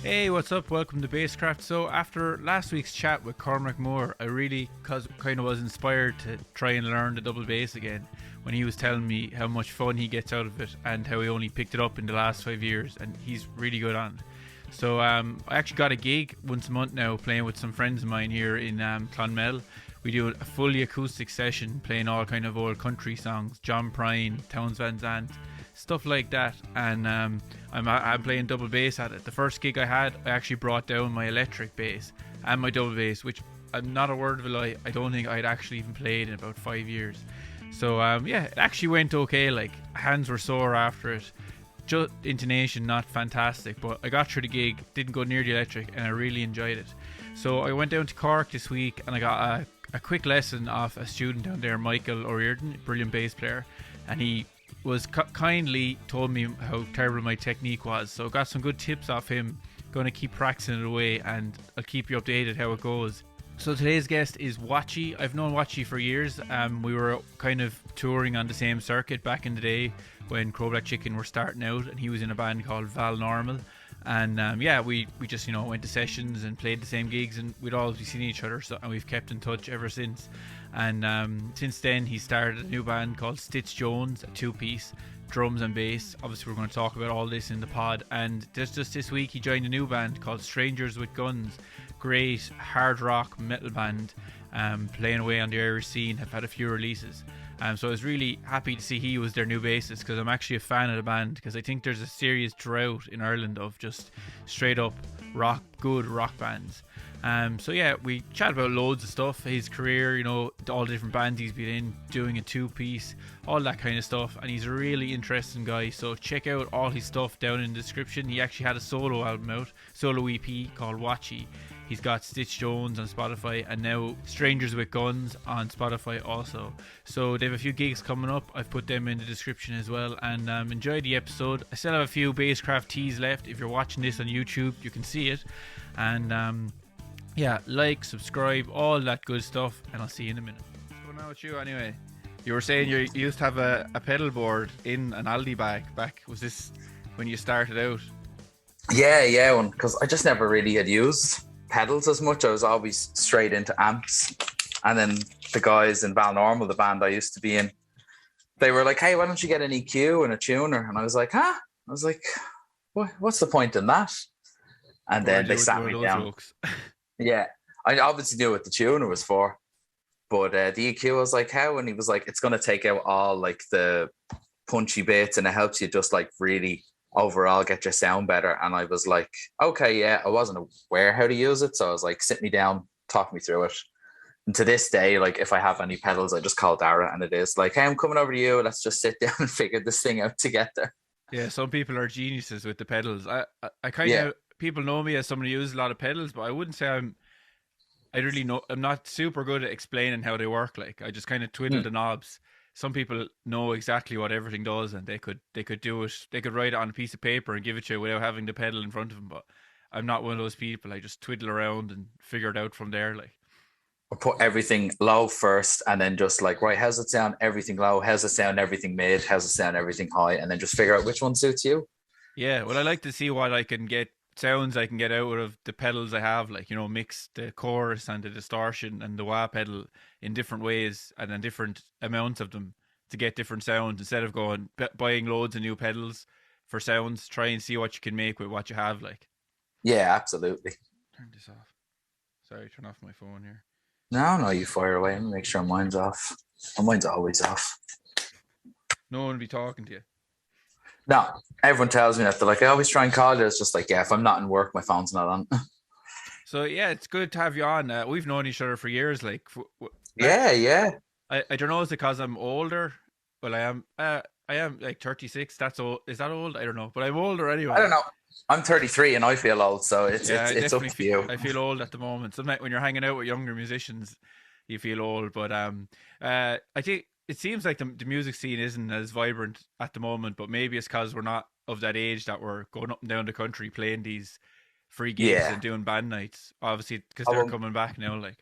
Hey, what's up? Welcome to Basscraft. So, after last week's chat with Cormac Moore, I really kind of was inspired to try and learn the double bass again when he was telling me how much fun he gets out of it and how he only picked it up in the last 5 years, and he's really good on it. So, I actually got a gig once a month now playing with some friends of mine here in Clonmel. We do a fully acoustic session playing all kind of old country songs, John Prine, Townes Van Zandt, stuff like that, and I'm playing double bass at it. The first gig I had, I actually brought down my electric bass and my double bass, which I'm not a word of a lie, I don't think I'd actually even played in about 5 years. So yeah, it actually went okay. Like, hands were sore after it, just intonation not fantastic, but I got through the gig, didn't go near the electric, and I really enjoyed it. So I went down to Cork this week and I got a quick lesson off a student down there, Michael O'Riordan, brilliant bass player, and he was kindly told me how terrible my technique was, so I got some good tips off him. Going to keep practicing it away, and I'll keep you updated how it goes. So today's guest is Watchy. I've known Watchy for years. We were kind of touring on the same circuit back in the day when Crow Black Chicken were starting out, and he was in a band called Val Normal. And yeah, we just went to sessions and played the same gigs, and we'd always be seeing each other. So, and we've kept in touch ever since. And since then, he started a new band called Stitch Jones, a two-piece, drums and bass. Obviously, we're going to talk about all this in the pod. And just this week, he joined a new band called Strangers with Guns. Great hard rock metal band, playing away on the Irish scene. Have had a few releases. So I was really happy to see he was their new bassist, because I'm actually a fan of the band, because I think there's a serious drought in Ireland of just straight up good rock bands. So yeah, we chat about loads of stuff, his career, all the different bands he's been in, doing a two-piece, all that kind of stuff, and he's a really interesting guy. So check out all his stuff down in the description. He actually had a solo album out, solo EP called Watchy. He's got Stitch Jones on Spotify, and now Strangers with Guns on Spotify also. So they have a few gigs coming up. I've put them in the description as well. And enjoy the episode. I still have a few Basscraft teas left. If you're watching this on YouTube, you can see it. And yeah, like, subscribe, all that good stuff. And I'll see you in a minute. What's going on with you anyway? You were saying you used to have a pedal board in an Aldi bag back. Was this when you started out? Yeah, because I just never really had used pedals as much. I was always straight into amps. And then the guys in Val Normal, the band I used to be in, they were like, hey, why don't you get an EQ and a tuner? And I was like, huh? I was like, what's the point in that? And then they sat me down. Yeah, I obviously knew what the tuner was for, but the EQ was like, how? And he was like, it's going to take out all like the punchy bits, and it helps you just like really overall get your sound better. And I was like, okay, yeah, I wasn't aware how to use it, so I was like, sit me down, talk me through it. And to this day, like, if I have any pedals, I just call Dara, and it is like, hey, I'm coming over to you, let's just sit down and figure this thing out together. Yeah, some people are geniuses with the pedals. I kind of, people know me as someone who uses a lot of pedals, but I wouldn't say I'm not super good at explaining how they work. Like, I just kind of twiddle the knobs. Some people know exactly what everything does, and they could do it. They could write it on a piece of paper and give it to you without having the pedal in front of them. But I'm not one of those people. I just twiddle around and figure it out from there. Like, or put everything low first, and then just like, right, how's it sound? Everything low. How's it sound? Everything mid. How's it sound? Everything high. And then just figure out which one suits you. Yeah, well, I like to see what I can get. Sounds I can get out of the pedals I have, like, mix the chorus and the distortion and the wah pedal in different ways, and then different amounts of them to get different sounds, instead of going buying loads of new pedals for sounds. Try and see what you can make with what you have. Like, yeah, absolutely. Turn this off. Sorry, turn off my phone here. No, you fire away and make sure mine's off. Mine's always off. No one will be talking to you. No, everyone tells me that. They're like, I always try and call you. It's just like, yeah, if I'm not in work, my phone's not on. So yeah, it's good to have you on. We've known each other for years. Like, yeah. I don't know, is it because I'm older? Well, I am like 36. That's old. Is that old? I don't know, but I'm older anyway. I don't know. I'm 33 and I feel old, so it's up to you. I feel old at the moment. Sometimes when you're hanging out with younger musicians, you feel old. But I think it seems like the music scene isn't as vibrant at the moment, but maybe it's because we're not of that age that we're going up and down the country playing these free gigs and doing band nights. Obviously, because they're coming back now. Like,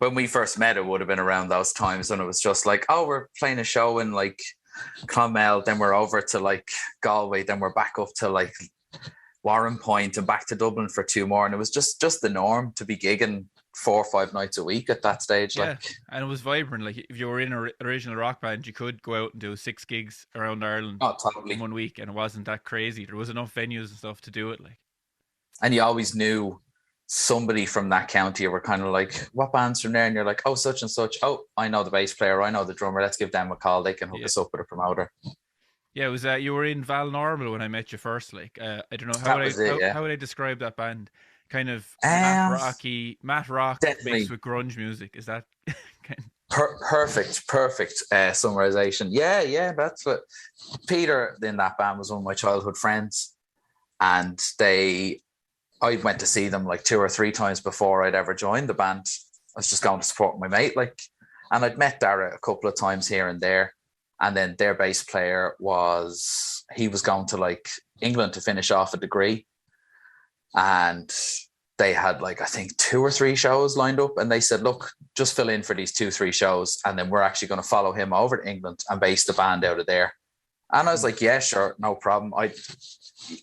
when we first met, it would have been around those times when it was just like, oh, we're playing a show in like Clonmel, then we're over to like Galway, then we're back up to like Warren Point and back to Dublin for 2 more. And it was just the norm to be gigging 4 or 5 nights a week at that stage. Yeah, and it was vibrant. Like if you were in an original rock band, you could go out and do 6 gigs around Ireland in 1 week, and it wasn't that crazy. There was enough venues and stuff to do it. Like, and you always knew somebody from that county. You were kind of like, what band's from there? And you're like, oh, such and such. Oh, I know the bass player. I know the drummer. Let's give them a call. They can hook us up with a promoter. Yeah, it was you were in Val Normal when I met you first. Like, I don't know how would I describe that band? Kind of math rock mixed with grunge music. Is that perfect summarization? Yeah, that's what Peter in that band was one of my childhood friends, and I went to see them like 2 or 3 times before I'd ever joined the band. I was just going to support my mate, like, and I'd met Dara a couple of times here and there, and then their bass player was going to like England to finish off a degree. And they had like, I think 2 or 3 shows lined up. And they said, look, just fill in for these 2-3 shows. And then we're actually going to follow him over to England and base the band out of there. And I was like, yeah, sure, no problem.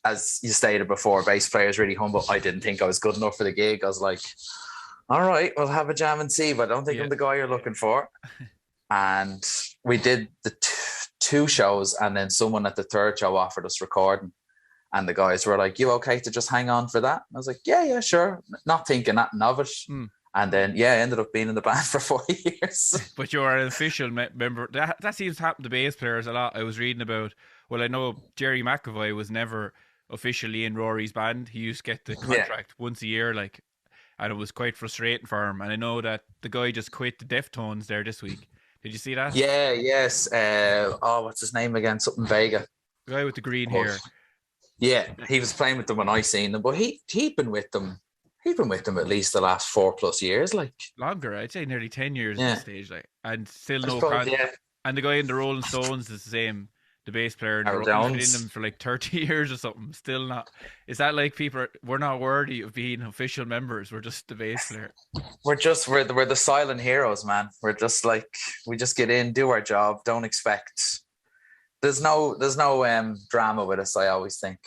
As you stated before, bass player is really humble. I didn't think I was good enough for the gig. I was like, all right, we'll have a jam and see. But I don't think I'm the guy you're looking for. And we did the 2 shows. And then someone at the 3rd show offered us recording. And the guys were like, you okay to just hang on for that? And I was like, yeah, sure. Not thinking nothing of it. And then, I ended up being in the band for 4 years. But you are an official member. That seems to happen to bass players a lot. I was reading about, I know Jerry McAvoy was never officially in Rory's band. He used to get the contract once a year, like, and it was quite frustrating for him. And I know that the guy just quit the Deftones there this week. Did you see that? Yeah, yes. What's his name again? Something Vega. The guy with the green hair. Yeah, he was playing with them when I seen them, but he'd been with them. He'd been with them at least the last 4+ years, like longer. I'd say nearly 10 years at this stage, like, and still no contact. And the guy in the Rolling Stones is the same. The bass player, and they've been in them for like 30 years or something. Still not. Is that like we're not worthy of being official members? We're just the bass player. We're the silent heroes, man. We're just like, we just get in, do our job, don't expect. There's no drama with us, I always think.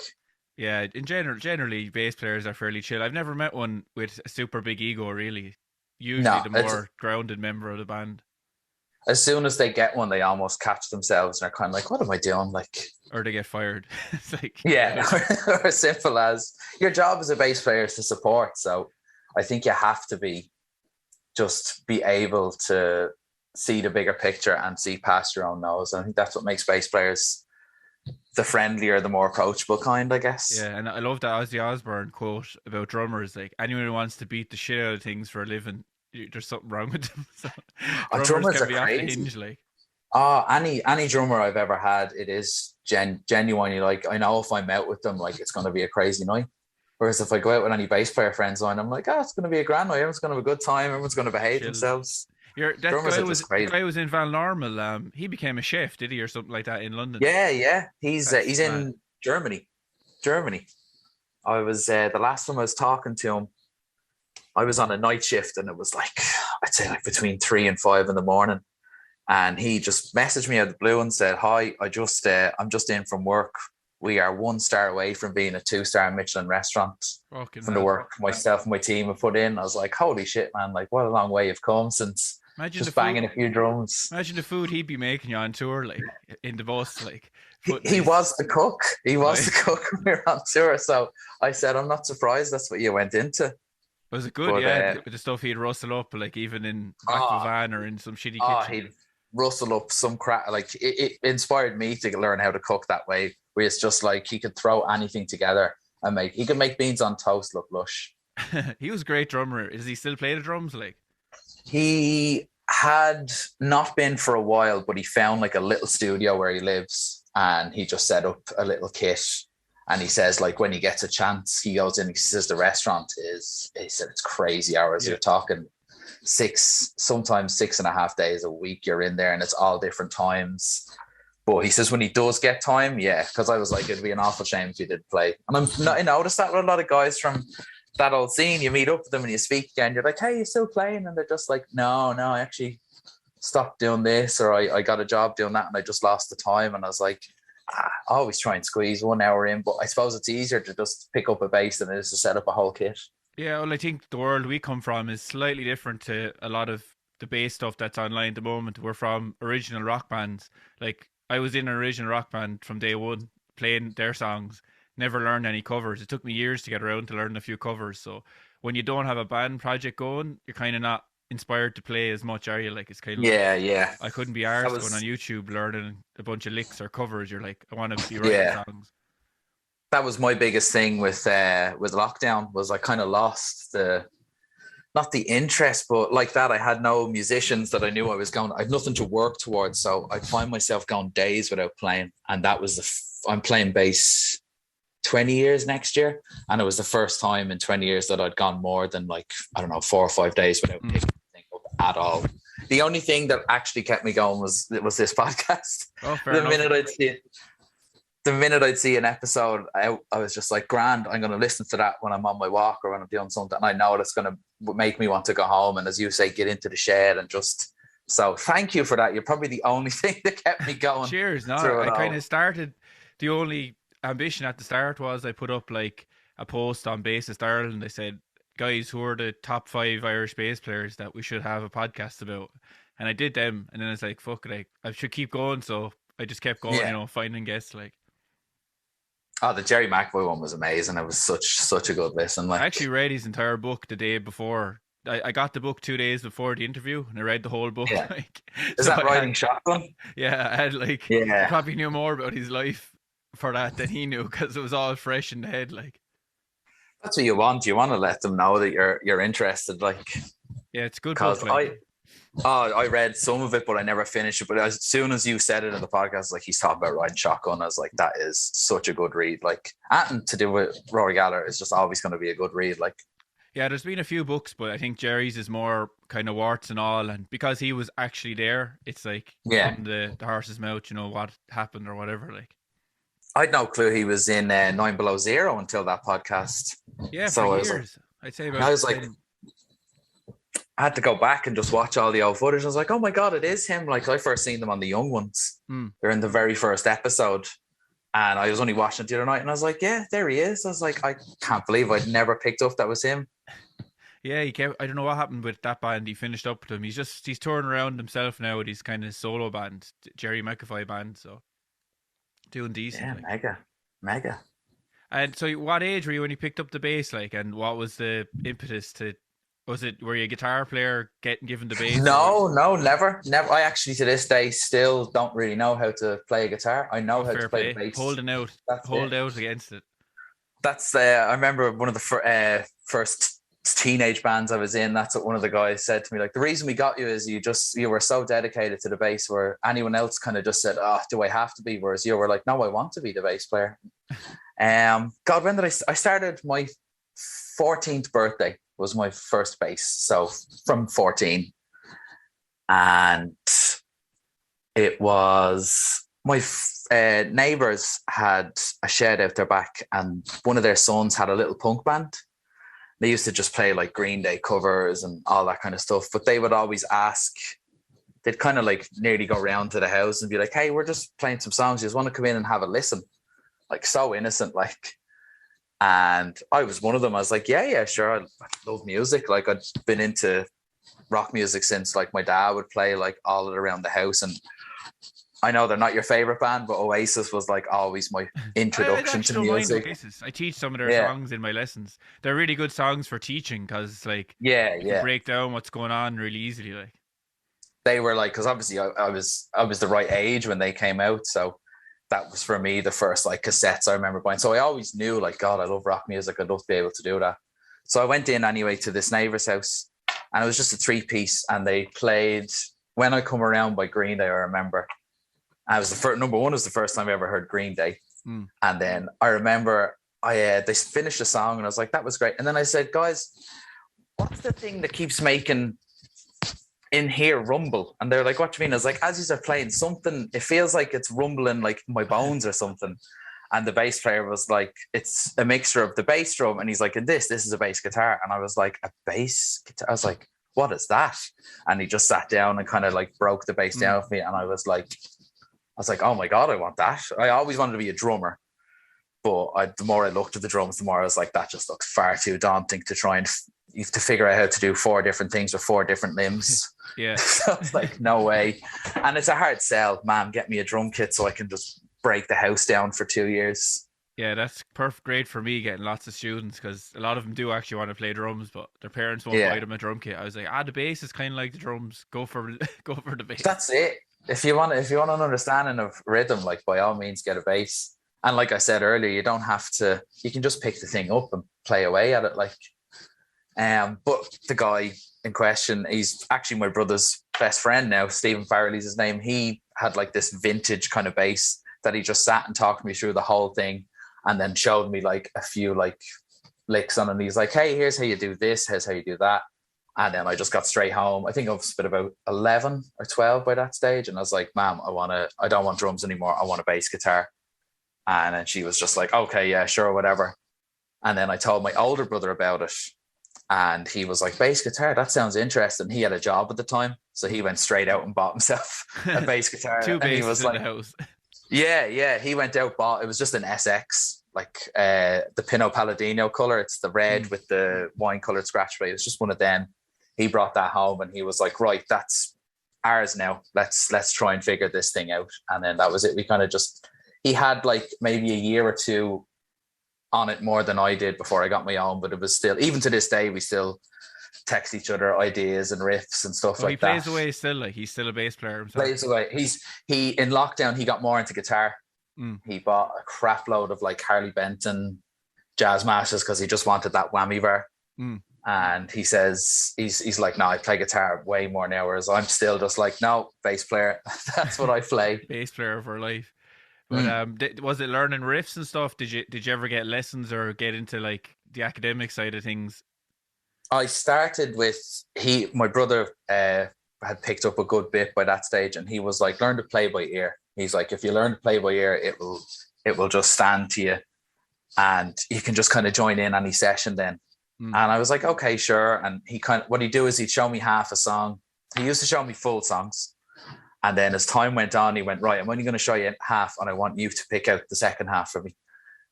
Yeah, in generally bass players are fairly chill. I've never met one with a super big ego, really. Usually the more grounded member of the band. As soon as they get one, they almost catch themselves and are kind of like, what am I doing? Like, or they get fired. It's like, or simple as your job as a bass player is to support. So I think you have to be able to see the bigger picture and see past your own nose. And I think that's what makes bass players the friendlier, the more approachable kind, I guess. Yeah, and I love that Ozzy Osbourne quote about drummers, like, anyone who wants to beat the shit out of things for a living, there's something wrong with them. So, drummers can be off the hinge, like. Any drummer I've ever had, it is genuinely like, I know if I'm out with them, like, it's going to be a crazy night. Whereas if I go out with any bass player friends of mine, I'm like, it's going to be a grand night. Everyone's going to have a good time. Everyone's going to behave themselves. The guy was in Val Normal. He became a chef, did he, or something like that in London? Yeah. He's in Germany. I was the last time I was talking to him, I was on a night shift, and it was like, I'd say like between 3 and 5 in the morning, and he just messaged me out of the blue and said, "Hi, I'm just in from work. We are 1 star away from being a 2-star Michelin restaurant." From the work myself and my team have put in. I was like, holy shit, man, like, what a long way you've come since just banging a few drums. Imagine the food he'd be making you on tour, like, in the bus, like. He was the cook. He was the cook when we were on tour. So I said, I'm not surprised that's what you went into. Was it good? With the stuff he'd rustle up, like, even in back of a van or in some shitty kitchen. He'd rustle up some crap. Like, it inspired me to learn how to cook that way, where it's just like he could throw anything together and he could make beans on toast look lush. He was a great drummer. Does he still play the drums? Like, he had not been for a while, but he found like a little studio where he lives, and he just set up a little kit. And he says, like, when he gets a chance, he goes in. He says the restaurant he said it's crazy hours. Yeah. You're talking sometimes 6.5 days a week. You're in there, and it's all different times. But he says when he does get time, because I was like, it'd be an awful shame if he didn't play. And I noticed that with a lot of guys from that old scene. You meet up with them and you speak again. You're like, hey, you still playing? And they're just like, no, I actually stopped doing this, or I got a job doing that and I just lost the time. And I was like, I always try and squeeze 1 hour in, but I suppose it's easier to just pick up a bass than it is to set up a whole kit. Yeah, well, I think the world we come from is slightly different to a lot of the bass stuff that's online at the moment. We're from original rock bands. Like, I was in an original rock band from day one, playing their songs, never learned any covers. It took me years to get around to learn a few covers. So when you don't have a band project going, you're kind of not inspired to play as much, are you? Like, it's kind of like, Yeah. I couldn't be arsed going on YouTube learning a bunch of licks or covers. You're like, I want to be writing yeah. songs. That was my biggest thing with lockdown, was I kind of lost not the interest, but like that, I had no musicians that I knew I was going. I had nothing to work towards, so I'd find myself going days without playing. And that was I'm playing bass 20 years next year, and it was the first time in 20 years that I'd gone more than, like, I don't know, 4 or 5 days without picking anything up at all. The only thing that actually kept me going was this podcast. Oh, fair enough. The minute I'd see an episode, I was just like, grand, I'm going to listen to that when I'm on my walk or when I'm doing something. And I know that's going to make me want to go home. And as you say, get into the shed and just, so thank you for that. You're probably the only thing that kept me going. Cheers. No, I kind of started, the only ambition at the start was I put up like a post on Bassist Ireland. I said, guys, who are the top 5 Irish bass players that we should have a podcast about? And I did them. And then it's like, fuck it, I should keep going. So I just kept going, finding guests like. Oh, the Jerry McAvoy one was amazing. It was such a good listen. Like, I actually read his entire book the day before. I got the book 2 days before the interview, and I read the whole book. Yeah. Like, is that Riding Shotgun? Yeah, I had I probably knew more about his life for that than he knew, because it was all fresh in the head. Like, that's what you want. You want to let them know that you're interested. Like, yeah, it's a good book. Like. I read some of it, but I never finished it. But as soon as you said it in the podcast, like, he's talking about Riding Shotgun, I was like, that is such a good read. Like, anything to do with Rory Gallagher is just always going to be a good read. Like, yeah, there's been a few books, but I think Jerry's is more kind of warts and all, and because he was actually there, it's like from the horse's mouth, what happened or whatever. Like, I'd no clue he was in 9 Below Zero until that podcast. Yeah, so for years. I'd say about. I was like, I had to go back and just watch all the old footage. I was like, oh my God, it is him. Like, I first seen them on the Young Ones. They're in the very first episode. And I was only watching it the other night, and I was like, yeah, there he is. I was like, I can't believe I'd never picked up that was him. Yeah, I don't know what happened with that band. He finished up with them. He's touring around himself now with his kind of solo band, Jerry McAvoy band. So doing decent. Yeah, like. Mega. And so, what age were you when you picked up the bass? Like, and what was the impetus to? Were you a guitar player given the bass? No, never. I actually to this day still don't really know how to play a guitar. I know how to play the bass. Holding out, hold out against it. That's I remember one of the first teenage bands I was in. That's what one of the guys said to me. Like, the reason we got you is you were so dedicated to the bass, where anyone else kind of just said, "Oh, do I have to be?" Whereas you were like, "No, I want to be the bass player." God, when did I started my 14th birthday was my first bass. So from 14, and it was my neighbors had a shed out their back, and one of their sons had a little punk band. They used to just play like Green Day covers and all that kind of stuff. But they would always ask, they'd kind of like nearly go round to the house and be like, hey, we're just playing some songs. You just want to come in and have a listen? Like, so innocent, like. And I was one of them. I was like, yeah, sure. I love music. Like, I'd been into rock music since, like, my dad would play like all around the house. And I know they're not your favorite band, but Oasis was like always my introduction to music. I teach some of their songs in my lessons. They're really good songs for teaching, because like, you can break down what's going on really easily. Like, they were like, because obviously I was the right age when they came out, so that was for me the first like cassettes I remember buying. So I always knew, like, God, I love rock music. I'd love to be able to do that. So I went in anyway to this neighbor's house, and it was just a 3-piece, and they played When I Come Around by Green Day, I remember. And it was the first, number one was the first time I ever heard Green Day. And then I remember they finished the song, and I was like, that was great. And then I said, guys, what's the thing that keeps making in here rumble? And they're like, what do you mean? I was like, as you are playing something, it feels like it's rumbling like my bones or something. And the bass player was like, it's a mixture of the bass drum. And he's like, and this is a bass guitar. And I was like, a bass guitar? I was like, what is that? And he just sat down and kind of like broke the bass down for me. And I was like, was like, oh my God, I want that. I always wanted to be a drummer. But the more I looked at the drums, the more I was like, that just looks far too daunting to try and you have to figure out how to do 4 different things with 4 different limbs. Yeah. So it's like, no way. And it's a hard sell, man. Get me a drum kit so I can just break the house down for 2 years. Yeah, that's great for me getting lots of students, because a lot of them do actually want to play drums, but their parents won't buy them a drum kit. I was like, the bass is kind of like the drums. Go for the bass. That's it. If you want an understanding of rhythm, like by all means get a bass. And like I said earlier, you don't have to. You can just pick the thing up and play away at it. Like, but the guy in question, he's actually my brother's best friend now. Stephen Farrelly's his name. He had like this vintage kind of bass that he just sat and talked me through the whole thing, and then showed me like a few like licks on it. And he's like, "Hey, here's how you do this. Here's how you do that." And then I just got straight home. I think I was about 11 or 12 by that stage, and I was like, "Mom, I don't want drums anymore. I want a bass guitar." And then she was just like, okay, yeah, sure, whatever. And then I told my older brother about it. And he was like, bass guitar, that sounds interesting. He had a job at the time. So he went straight out and bought himself a bass guitar. 2 basses he was in like, the house. Yeah. He went out, bought, it was just an SX, like the Pinot Palladino color. It's the red with the wine colored scratch plate. It was just one of them. He brought that home and he was like, right, that's ours now. Let's try and figure this thing out. And then that was it. We kind of just... He had like maybe a year or 2 on it more than I did before I got my own, but it was still, even to this day, we still text each other ideas and riffs and stuff like that. He plays away still, like he's still a bass player himself. Plays away. He in lockdown, he got more into guitar. He bought a crap load of like Harley Benton jazz masters because he just wanted that whammy bar. And he says, he's like, no, I play guitar way more now, whereas I'm still just like, no, bass player. That's what I play. Bass player for life. But was it learning riffs and stuff? Did you ever get lessons or get into like the academic side of things? I started with my brother had picked up a good bit by that stage, and he was like, learn to play by ear. He's like, if you learn to play by ear, it will just stand to you, and you can just kind of join in any session then. And I was like, okay, sure. And what he'd do is he'd show me half a song. He used to show me full songs. And then as time went on, he went, right, I'm only going to show you half, and I want you to pick out the second half for me.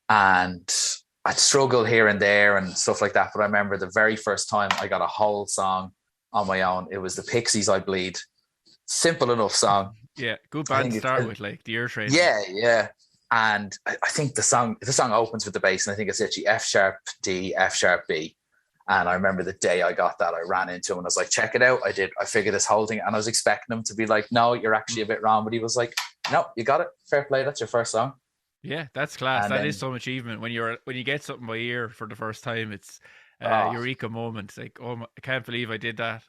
And I'd struggle here and there and stuff like that. But I remember the very first time I got a whole song on my own. It was the Pixies, I Bleed. Simple enough song. Yeah, good band to start with, like the ear training. Yeah. And I think the song opens with the bass, and I think it's actually F sharp D, F sharp B. And I remember the day I got that, I ran into him and I was like, check it out. I figured this whole thing, and I was expecting him to be like, no, you're actually a bit wrong. But he was like, no, you got it. Fair play. That's your first song. Yeah, that's class. That is some achievement. When you get something by ear for the first time, it's eureka moment. It's like, oh, I can't believe I did that.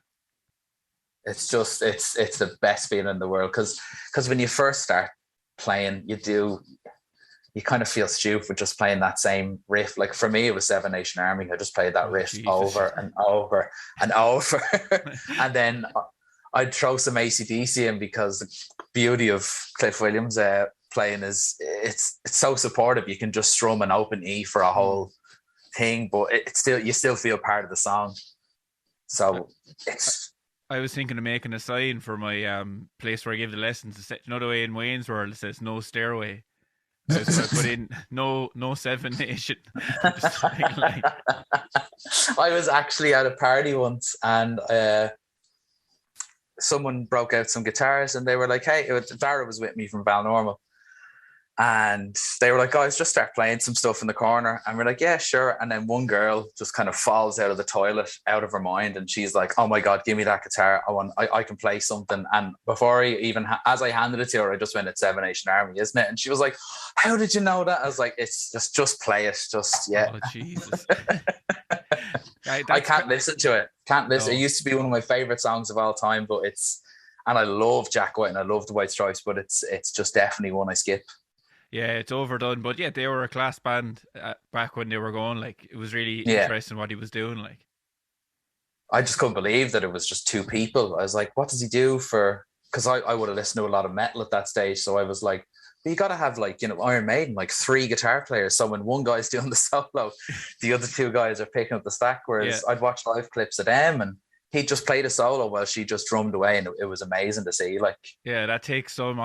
It's just, it's the best feeling in the world. Because when you first start playing, you kind of feel stupid just playing that same riff. Like for me, it was Seven Nation Army. I just played that riff over and over and over. And then I'd throw some AC/DC in, because the beauty of Cliff Williams playing is it's so supportive. You can just strum an open E for a whole thing, but you still feel part of the song. So I was thinking of making a sign for my place where I give the lessons. You know the way in Wayne's World it says no stairway? I was going to put in no Seven Nation. I was actually at a party once, and someone broke out some guitars, and they were like, hey, Dara was with me from Balnormal. And they were like, guys, just start playing some stuff in the corner. And we're like, yeah, sure. And then one girl just kind of falls out of the toilet, out of her mind. And she's like, oh my God, give me that guitar. I can play something. And before as I handed it to her, I just went, it's Seven Nation Army, isn't it? And she was like, how did you know that? I was like, it's just play it. Just, yeah. Oh, Jesus. I can't listen to it. Can't listen. No. It used to be one of my favorite songs of all time, but and I love Jack White and I love the White Stripes, but it's just definitely one I skip. Yeah, it's overdone, but yeah, they were a class band back when they were going. Like, it was really interesting what he was doing. Like, I just couldn't believe that it was just 2 people. I was like, what does he do for? Because I would have listened to a lot of metal at that stage, so I was like, you got to have Iron Maiden, like 3 guitar players. So when one guy's doing the solo, the other 2 guys are picking up the stack. Whereas I'd watch live clips of them, and he'd just played a solo while she just drummed away, and it was amazing to see. Like, Yeah, that takes some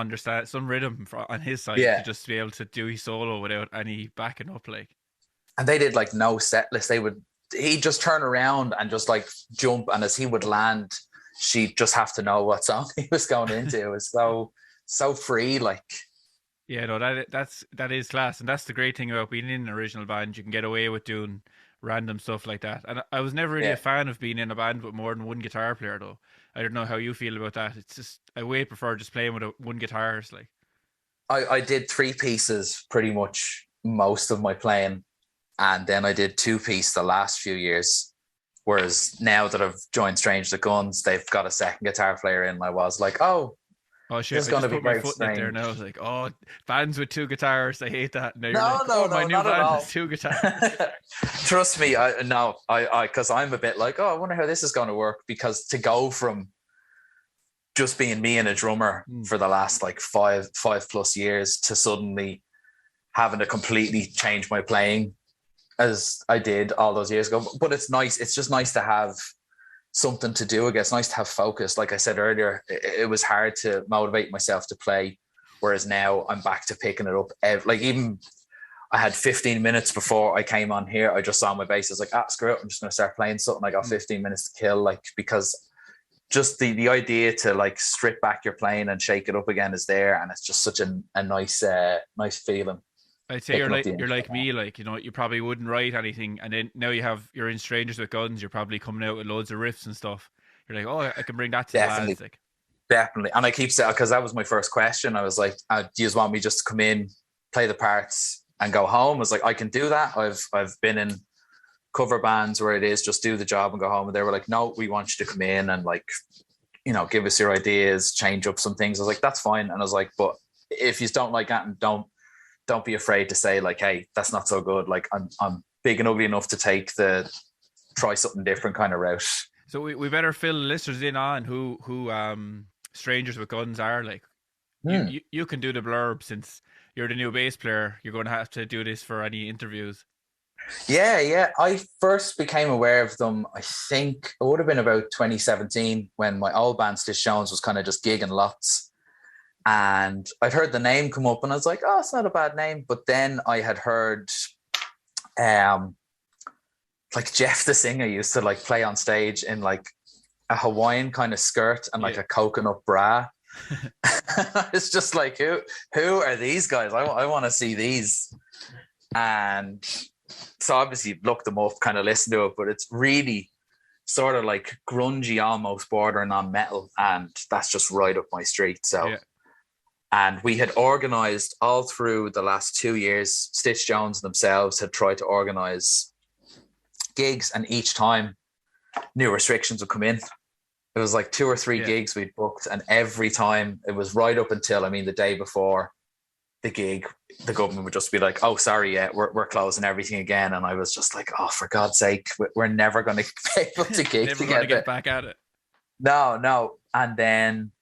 rhythm on his side to yeah, just be able to do his solo without any backing up. Like, and they did like no set list. He'd just turn around and just like jump, and as he would land, she'd just have to know what song he was going into. It was so free, like. yeah, no, that is class, and that's the great thing about being in an original band. You can get away with doing random stuff like that. And I was never really a fan of being in a band with more than one guitar player, though. I don't know how you feel about that. It's just I way prefer just playing with one guitarist. Like, I did 3 pieces pretty much most of my playing, and then I did 2-piece the last few years. Whereas now that I've joined Strange the Guns, they've got a second guitar player in. I was like, oh shit! this is I going just to be put my great. foot in it there now. I was like, oh, bands with 2 guitars, I hate that. Now you're No, like, no, oh, no, my new not at band all. has 2 guitars. Trust me, I because I'm a bit like, oh, I wonder how this is going to work, because to go from just being me and a drummer for the last like five plus years to suddenly having to completely change my playing as I did all those years ago. But it's nice. It's just nice to have something to do again. It's nice to have focus. Like I said earlier, it was hard to motivate myself to play, whereas now I'm back to picking it up. Like, even I had 15 minutes before I came on here. I just saw my bass. I was like, screw it. I'm just going to start playing something. I got 15 minutes to kill, like, because just the idea to like strip back your playing and shake it up again is there. And it's just such a nice feeling. I'd say you're like me, like, you know, you probably wouldn't write anything, and then now you're in Strangers with Guns, you're probably coming out with loads of riffs and stuff. You're like, oh, I can bring that to the lads. Like, definitely. And I keep saying, because that was my first question, I was like, do you just want me just to come in, play the parts and go home? I was like, I can do that. I've been in cover bands where it is just do the job and go home, and they were like, no, we want you to come in and, like, you know, give us your ideas, change up some things. I was like, that's fine. And I was like, but if you don't like that, and don't be afraid to say, like, hey, that's not so good. Like, I'm big and ugly enough to try something different kind of route. So we better fill listeners in on who Strangers with Guns are. Like, you can do the blurb, since you're the new bass player. You're going to have to do this for any interviews. Yeah. I first became aware of them, I think it would have been about 2017, when my old band Stitch Jones was kind of just gigging lots. And I'd heard the name come up, and I was like, oh, it's not a bad name. But then I had heard like Jeff the singer used to like play on stage in like a Hawaiian kind of skirt and like a coconut bra. It's just like, who are these guys? I want to see these. And so obviously looked them up, kind of listened to it, but it's really sort of like grungy, almost bordering on metal, and that's just right up my street. So and we had organized all through the last 2 years. Stitch Jones themselves had tried to organize gigs, and each time new restrictions would come in. It was like 2 or 3 gigs we'd booked, and every time it was right up until, the day before the gig, the government would just be like, oh, sorry, we're closing everything again. And I was just like, oh, for God's sake, we're never going to be able to gig never together. going to get back at it. No. And then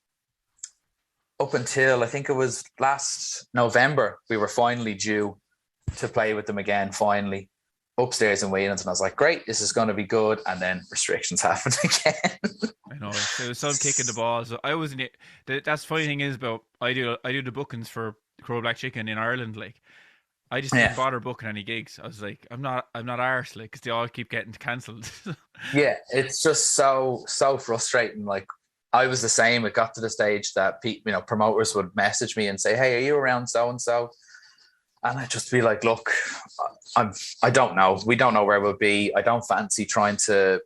up until, I think it was last November, we were finally due to play with them again, finally, upstairs in Whelan's. And I was like, great, this is going to be good. And then restrictions happened again. I know, it was some kicking the balls. I was in it. That's the funny thing is about I do the bookings for Crow Black Chicken in Ireland. Like, I just didn't bother booking any gigs. I was like, I'm not arsed, like, because they all keep getting cancelled. Yeah, it's just so frustrating. Like, I was the same. It got to the stage that promoters would message me and say, hey, are you around so and so? And I'd just be like, look, I don't know. We don't know where we'll be. I don't fancy trying to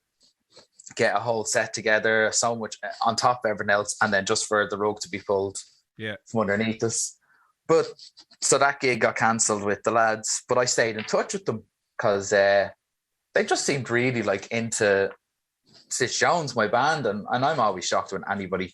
get a whole set together, so much on top of everything else, and then just for the rug to be pulled from underneath us. But so that gig got cancelled with the lads, but I stayed in touch with them because they just seemed really like into Stitch Jones, my band, and I'm always shocked when anybody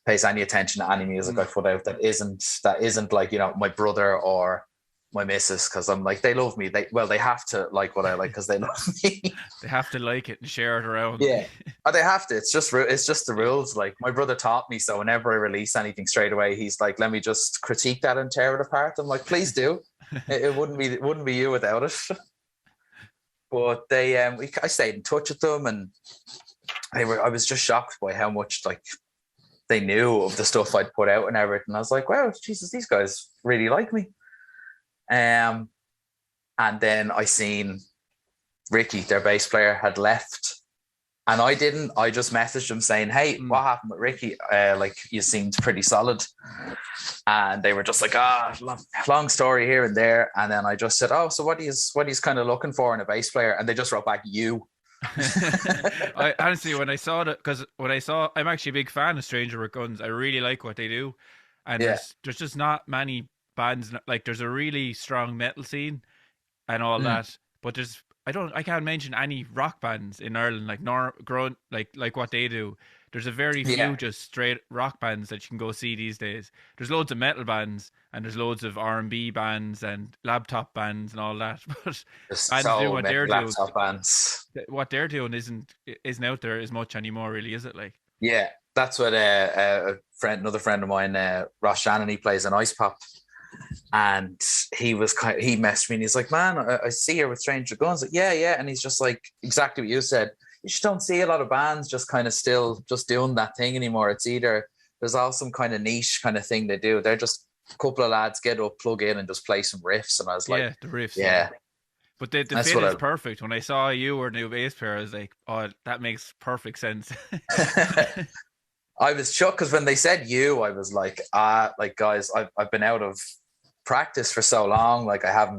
pays any attention to any music I put out that isn't like, my brother or my missus, because I'm like, they love me. They have to like what I like because they love me. They have to like it and share it around. Yeah, they have to. It's just the rules. Like, my brother taught me, so whenever I release anything straight away, he's like, let me just critique that and tear it apart. I'm like, please do. It wouldn't be you without it. But they I stayed in touch with them, and I was just shocked by how much like they knew of the stuff I'd put out and everything. I was like, wow, Jesus, these guys really like me. And then I seen Ricky, their bass player, had left. And I didn't. I just messaged them saying, hey, what happened with Ricky? Like, you seemed pretty solid. And they were just like, long story here and there. And then I just said, oh, so what he's kind of looking for in a bass player? And they just wrote back, you. I honestly, when I saw that, because I'm actually a big fan of Stranger with Guns. I really like what they do. And there's just not many bands. Like, there's a really strong metal scene and all that. But I can't mention any rock bands in Ireland like what they do. There's a very few just straight rock bands that you can go see these days. There's loads of metal bands and there's loads of R&B bands and laptop bands and all that. But bands do what they're doing. Bands. What they're doing isn't out there as much anymore, really, is it? Like, yeah, that's what another friend of mine, Ross Shannon, he plays an ice pop. And he messaged me and he's like, man, I see you with Stranger Guns. Like, yeah. And he's just like, exactly what you said. You just don't see a lot of bands just kind of still just doing that thing anymore. It's either there's all some kind of niche kind of thing they do. They're just a couple of lads get up, plug in and just play some riffs. And I was like, the riffs. Yeah. But the fit is perfect. When I saw you were a new bass player, I was like, oh, that makes perfect sense. I was shocked because when they said you, I was like, like guys, I've been out of practice for so long. Like I've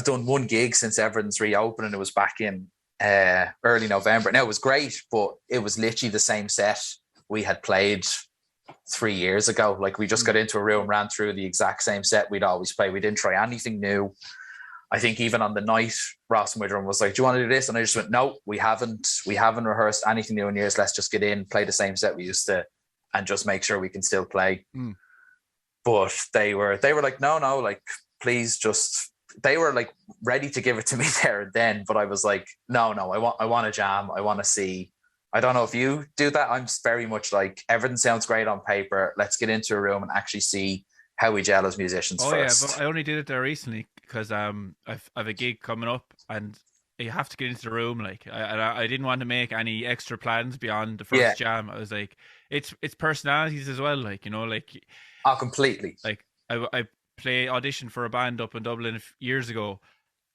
done one gig since Everton's reopened and it was back in early November. Now it was great, but it was literally the same set we had played 3 years ago. Like we just got into a room, ran through the exact same set we'd always play. We didn't try anything new. I think even on the night, Ross Widrum was like, do you want to do this? And I just went, no, we haven't rehearsed anything new in years. Let's just get in, play the same set we used to, and just make sure we can still play. But they were like, no, like, please just, they were like ready to give it to me there and then. But I was like, no, I want to jam. I want to see. I don't know if you do that. I'm very much like, everything sounds great on paper. Let's get into a room and actually see how we gel as musicians first. Yeah, but I only did it there recently because I've a gig coming up and you have to get into the room. Like I didn't want to make any extra plans beyond the first jam. I was like, it's personalities as well. Like, you know, like, oh, completely. Like I auditioned for a band up in Dublin years ago,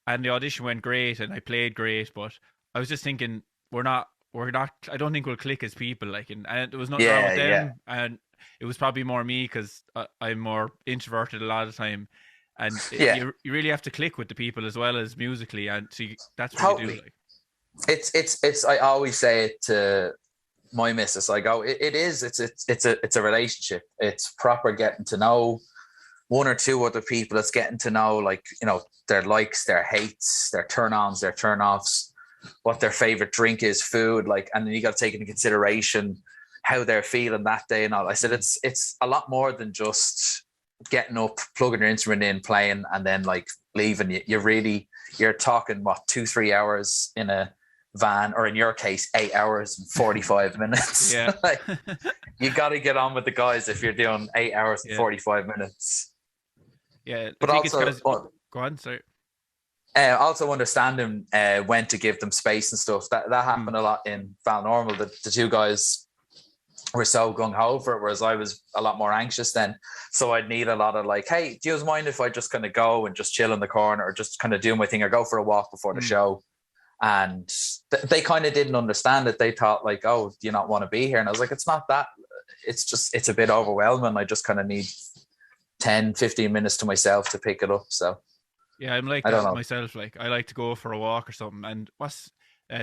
and the audition went great and I played great. But I was just thinking, we're not. I don't think we'll click as people. Like, and there was nothing wrong with them, and it was probably more me because I'm more introverted a lot of the time. And you really have to click with the people as well as musically, and so that's what you do. Like. It's. I always say it to my missus. I go, it's a relationship. It's proper getting to know one or two other people. It's getting to know, like, you know, their likes, their hates, their turn-ons, their turn-offs, what their favorite drink is, food, like, and then you got to take into consideration how they're feeling that day and all. I said it's a lot more than just getting up, plugging your instrument in, playing, and then like leaving. You're talking 2-3 hours in a van, or in your case 8 hours and 45 minutes. Yeah. Like, you got to get on with the guys if you're doing 8 hours and 45 minutes. Yeah, but also go on, sorry. Also understanding when to give them space and stuff. That happened a lot in Val Normal. The two guys were so gung-ho for it, whereas I was a lot more anxious then. So I'd need a lot of like, hey, do you mind if I just kind of go and just chill in the corner, or just kind of do my thing, or go for a walk before the show? And they kind of didn't understand it. They thought like, oh, do you not want to be here? And I was like, it's not that. It's a bit overwhelming. I just kind of need 10-15 minutes to myself to pick it up. So yeah, I'm like that myself. Like, I like to go for a walk or something. And what's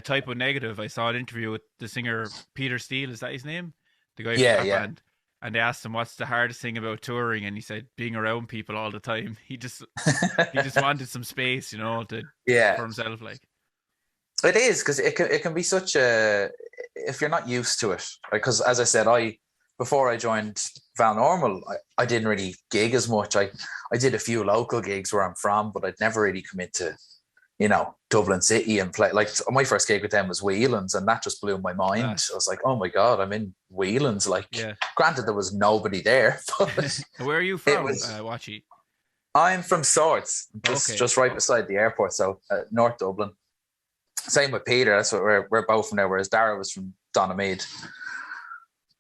Typo Negative? I saw an interview with the singer Peter Steele. Is that his name? The guy from that band. And they asked him, what's the hardest thing about touring? And he said, being around people all the time. He just wanted some space, you know, for himself. Like, it is, because it can be such a, if you're not used to it. Because as I said, before I joined Val Normal, I didn't really gig as much. I did a few local gigs where I'm from, but I'd never really come into, you know, Dublin City and play. Like, my first gig with them was Whelan's, and that just blew my mind. I was like, oh my God, I'm in Whelan's. Like, granted, there was nobody there. But where are you from, Watchy? I'm from Swords, just right beside the airport, so North Dublin. Same with Peter. That's what we're both from there. Whereas Dara was from Donamead.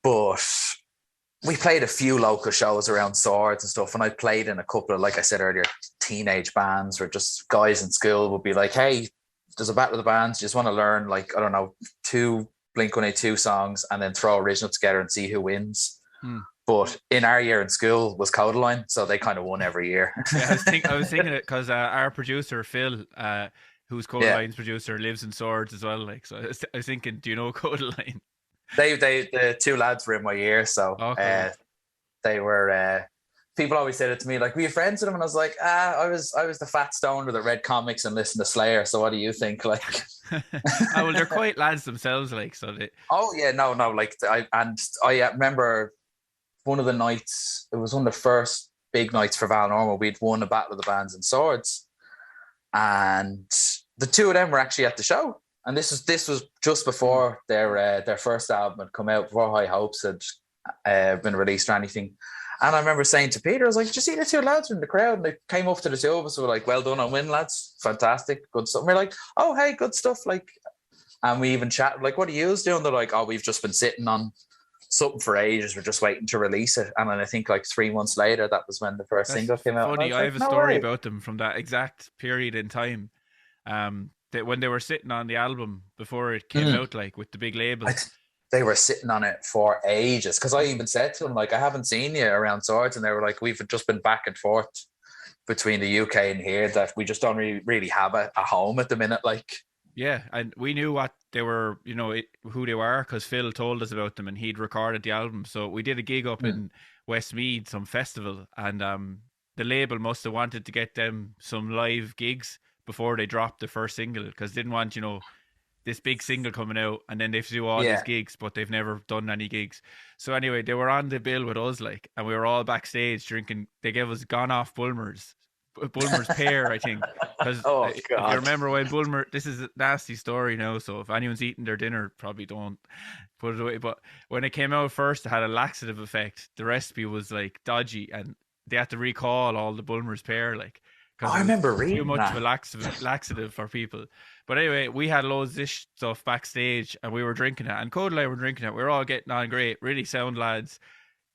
But we played a few local shows around Swords and stuff. And I played in a couple of, like I said earlier, teenage bands where just guys in school would be like, hey, there's a battle of the bands. You just want to learn, like, I don't know, 2 Blink-182 songs and then throw original together and see who wins. But in our year in school was Codaline, so they kind of won every year. Yeah, I was thinking it because our producer Phil, who's Codaline's producer, lives in Swords as well. Like, so I was thinking, do you know Codaline? They the 2 lads were in my year, so they were. People always said it to me, like, were you friends with them? And I was like, I was the fat stoner that read comics and listened to Slayer. So what do you think? Like, well, they're quite lads themselves, like, so they. Oh yeah, no, like I remember one of the nights. It was one of the first big nights for Valnormal. We'd won a Battle of the Bands in Swords, and the 2 of them were actually at the show. And this was just before their first album had come out, before High Hopes had been released or anything. And I remember saying to Peter, I was like, did you see the 2 lads in the crowd? And they came up to the 2 of us and were like, well done on win, lads. Fantastic. Good stuff. And we're like, oh, hey, good stuff. Like, and we even chatted, like, what are you doing? They're like, oh, we've just been sitting on something for ages. We're just waiting to release it. And then I think like 3 months later, that was when the first single came out. Funny, I have a story about them from that exact period in time. That when they were sitting on the album before it came out, like, with the big labels. They were sitting on it for ages, because I even said to them, like, I haven't seen you around Swords, and they were like, we've just been back and forth between the UK and here, that we just don't really have a home at the minute. Like, yeah, and we knew what they were, you know, who they were, because Phil told us about them and he'd recorded the album. So we did a gig up in Westmeath, some festival, and the label must have wanted to get them some live gigs before they dropped the first single, because they didn't want, you know, this big single coming out and then they have to do all these gigs, but they've never done any gigs. So anyway, they were on the bill with us, like, and we were all backstage drinking. They gave us Gone Off Bulmer's pear, I think, because if you remember when Bulmer, this is a nasty story now, so if anyone's eating their dinner, probably don't put it away, but when it came out first, it had a laxative effect. The recipe was like dodgy and they had to recall all the Bulmer's pear, like, I remember reading too much that. of a laxative for people. But anyway, we had loads of this stuff backstage and we were drinking it, and Code and I were drinking it. We were all getting on great, really sound lads,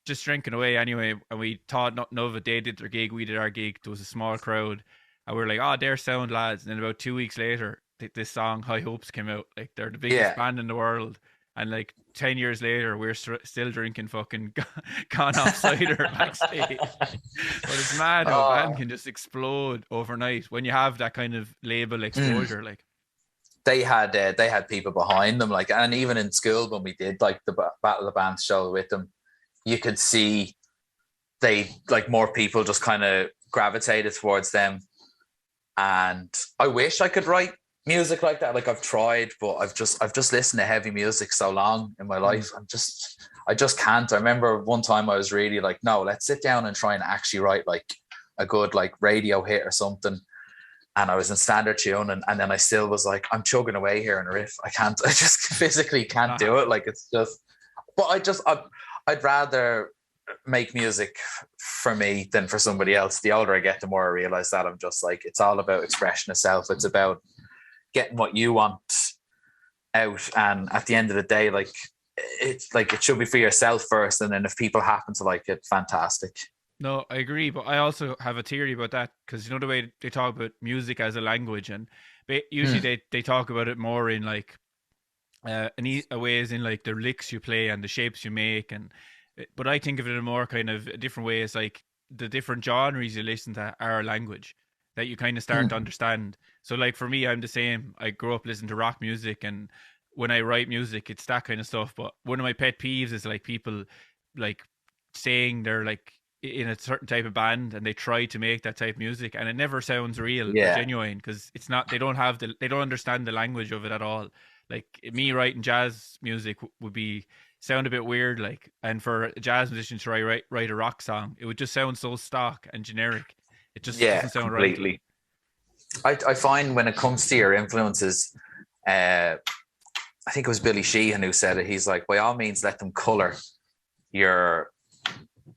just drinking away anyway. And we thought nothing of it. They did their gig, we did our gig. There was a small crowd and we were like, oh, they're sound lads. And then about 2 weeks later, this song High Hopes came out. Like, they're the biggest band in the world. And like 10 years later, we're still drinking fucking Gone Off cider backstage. But it's mad how a band can just explode overnight when you have that kind of label exposure. Like, they had people behind them, like, and even in school when we did like the Battle of the Bands show with them, you could see they, like, more people just kind of gravitated towards them. And I wish I could write music like that. Like, I've tried, but I've just listened to heavy music so long in my life. I just can't. I remember one time I was really like, no, let's sit down and try and actually write like a good like radio hit or something. And I was in standard tune, and then I still was like, I'm chugging away here in a riff. I just physically can't do it. Like, it's just, but I'd rather make music for me than for somebody else. The older I get, the more I realize that I'm just like, it's all about expression of self. It's about getting what you want out, and at the end of the day, like, it's like, it should be for yourself first, and then if people happen to like it, fantastic. No, I agree, but I also have a theory about that, because you know the way they talk about music as a language, and usually they talk about it more in like ways in like the licks you play and the shapes you make, but I think of it in a more kind of a different way. It's like the different genres you listen to are a language that you kind of start to understand. So like for me, I'm the same. I grew up listening to rock music, and when I write music, it's that kind of stuff. But one of my pet peeves is like people like saying they're like in a certain type of band and they try to make that type of music, and it never sounds real or genuine, because it's not, they don't understand the language of it at all. Like, me writing jazz music would sound a bit weird, like, and for a jazz musician to write a rock song, it would just sound so stock and generic. It just doesn't sound completely right. I find when it comes to your influences, I think it was Billy Sheehan who said it. He's like, by all means, let them color your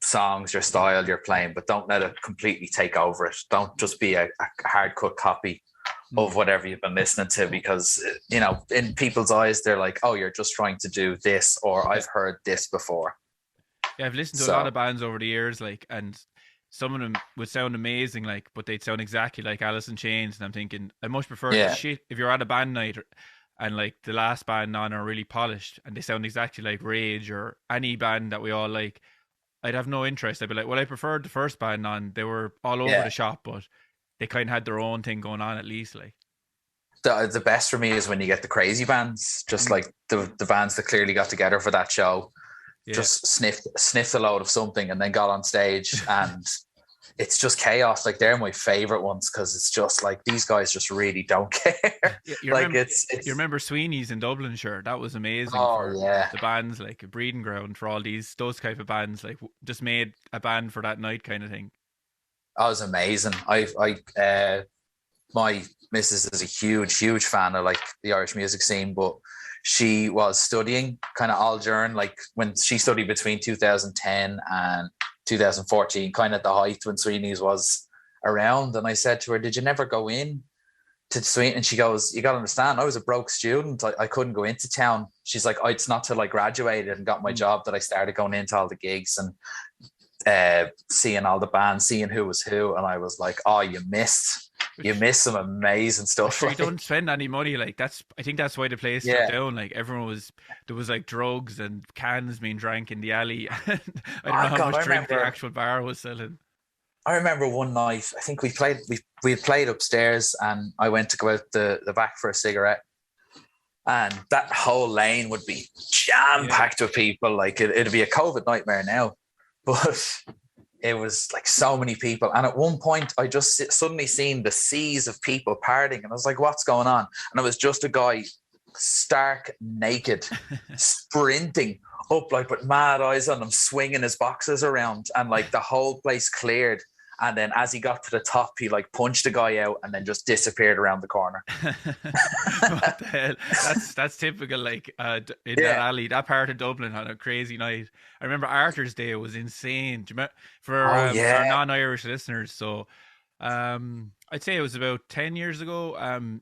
songs, your style you're playing, but don't let it completely take over it. Don't just be a hard cut copy of whatever you've been listening to, because you know, in people's eyes they're like, oh, you're just trying to do this, or I've heard this before. Yeah, I've listened to a lot of bands over the years, like, and some of them would sound amazing, like, but they'd sound exactly like Alice in Chains, and I'm thinking I much prefer the shit if you're at a band night and like the last band on are really polished and they sound exactly like Rage or any band that we all like. I'd have no interest. I'd be like, well, I preferred the first band on. They were all over the shop, but they kind of had their own thing going on at least. Like the best for me is when you get the crazy bands, just like the bands that clearly got together for that show. Just sniffed a load of something and then got on stage, and it's just chaos. Like they're my favorite ones because it's just like these guys just really don't care. You remember Sweeney's in Dublin? Sure, that was amazing. The bands, like a breeding ground for all those type of bands. Like just made a band for that night kind of thing. That was amazing. My missus is a huge fan of like the Irish music scene, but she was studying kind of all during, like when she studied between 2010 and 2014, kind of the height when Sweeney's was around. And I said to her, did you never go in to Sweeney? And she goes, you got to understand, I was a broke student. I couldn't go into town. She's like, it's not till I graduated and got my job that I started going into all the gigs and seeing all the bands, seeing who was who. And I was like, oh, you missed some amazing stuff. Sure, you don't spend any money. Like I think that's why the place shut down. Like there was like drugs and cans being drank in the alley. I don't know how much drink the actual bar was selling. I remember one night, I think we had played upstairs, and I went to go out the back for a cigarette, and that whole lane would be jam packed with people. Like it'd be a COVID nightmare now, but it was like so many people. And at one point I just suddenly seen the seas of people partying, and I was like, what's going on? And it was just a guy stark naked sprinting up, like with mad eyes on him, swinging his boxes around, and like the whole place cleared. And then as he got to the top, he like punched a guy out and then just disappeared around the corner. What the hell? That's typical, like in that alley, that part of Dublin on a crazy night. I remember Arthur's Day was insane. Do you remember, for our non-Irish listeners? So I'd say it was about 10 years ago.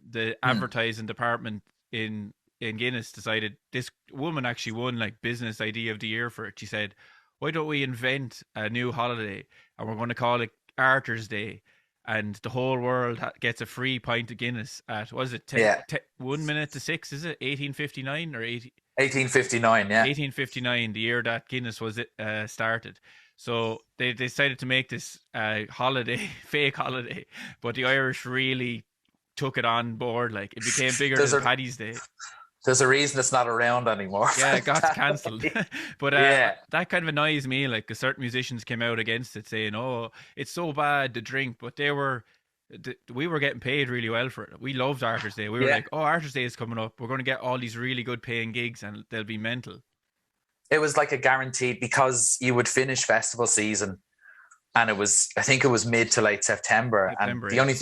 The advertising department in Guinness decided this woman actually won like business idea of the year for it. She said, why don't we invent a new holiday and we're going to call it Arthur's Day, and the whole world gets a free pint of Guinness at, what is it, 1 minute to 6, is it 1859 or 1859, yeah. 1859, the year that Guinness was started. So they decided to make this holiday, fake holiday, but the Irish really took it on board. Like it became bigger than Paddy's Day. There's a reason it's not around anymore. Yeah, it got cancelled. But that kind of annoys me. Like, certain musicians came out against it, saying, "Oh, it's so bad to drink," but we were getting paid really well for it. We loved Arthur's Day. We were like, "Oh, Arthur's Day is coming up. We're going to get all these really good paying gigs, and they'll be mental." It was like a guaranteed, because you would finish festival season, and I think it was mid to late September, and the only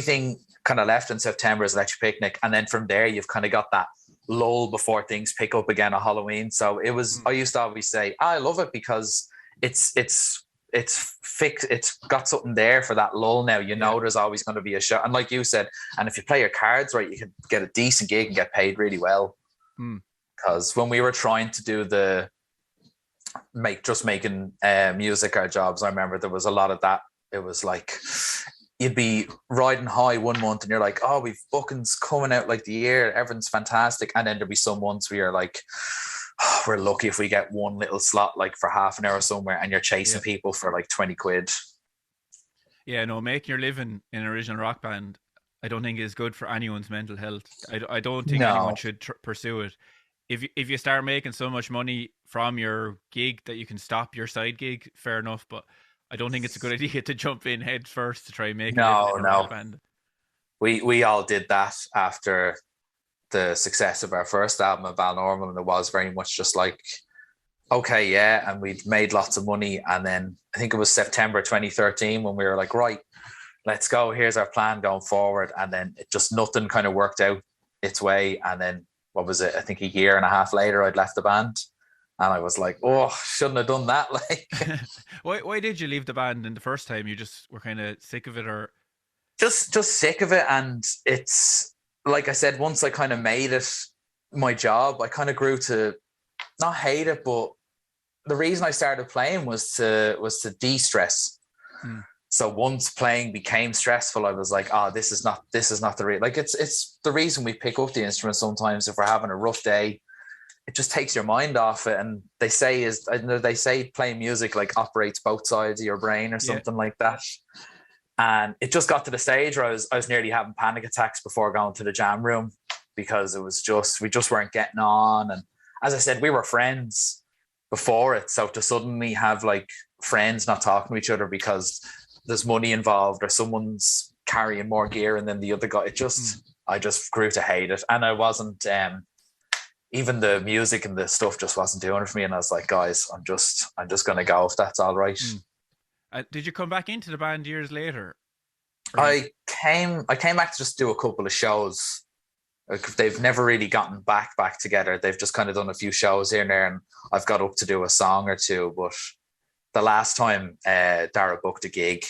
thing kind of left in September is Electric Picnic, and then from there you've kind of got that lull before things pick up again at Halloween. So it was I used to always say I love it because it's fixed, it's got something there for that lull now. There's always going to be a show, and like you said, and if you play your cards right, you can get a decent gig and get paid really well. Because when we were trying to do making music our jobs, I remember there was a lot of that. It was like you'd be riding high one month and you're like, oh, we've bookings coming out like the year, everything's fantastic. And then there'd be some months where you're like, oh, we're lucky if we get one little slot like for half an hour somewhere, and you're chasing people for like 20 quid. Yeah, no, making your living in an original rock band, I don't think is good for anyone's mental health. I don't think anyone should pursue it. If you start making so much money from your gig that you can stop your side gig, fair enough, but I don't think it's a good idea to jump in head first to try and make it in a rock band. We all did that after the success of our first album of Balnormal, and it was very much just like, okay, yeah, and we'd made lots of money. And then I think it was September 2013 when we were like, right, let's go, here's our plan going forward. And then nothing kind of worked out its way. And then what was it? I think a year and a half later, I'd left the band. And I was like, oh, shouldn't have done that. Like, why did you leave the band in the first time? You just were kind of sick of it, or? just sick of it. And it's like I said, once I kind of made it my job, I kind of grew to not hate it, but the reason I started playing was to de-stress. So once playing became stressful, I was like, this is not the real, like it's the reason we pick up the instrument sometimes if we're having a rough day. It just takes your mind off it. And they say playing music like operates both sides of your brain or something like that. And it just got to the stage where I was nearly having panic attacks before going to the jam room, because we just weren't getting on. And as I said, we were friends before it. So to suddenly have like friends not talking to each other because there's money involved or someone's carrying more gear and then the other guy, I just grew to hate it. And I wasn't, even the music and the stuff just wasn't doing it for me. And I was like, guys, I'm just going to go if that's all right. Did you come back into the band years later? I came back to just do a couple of shows. They've never really gotten back together. They've just kind of done a few shows here and there, and I've got up to do a song or two. But the last time Dara booked a gig,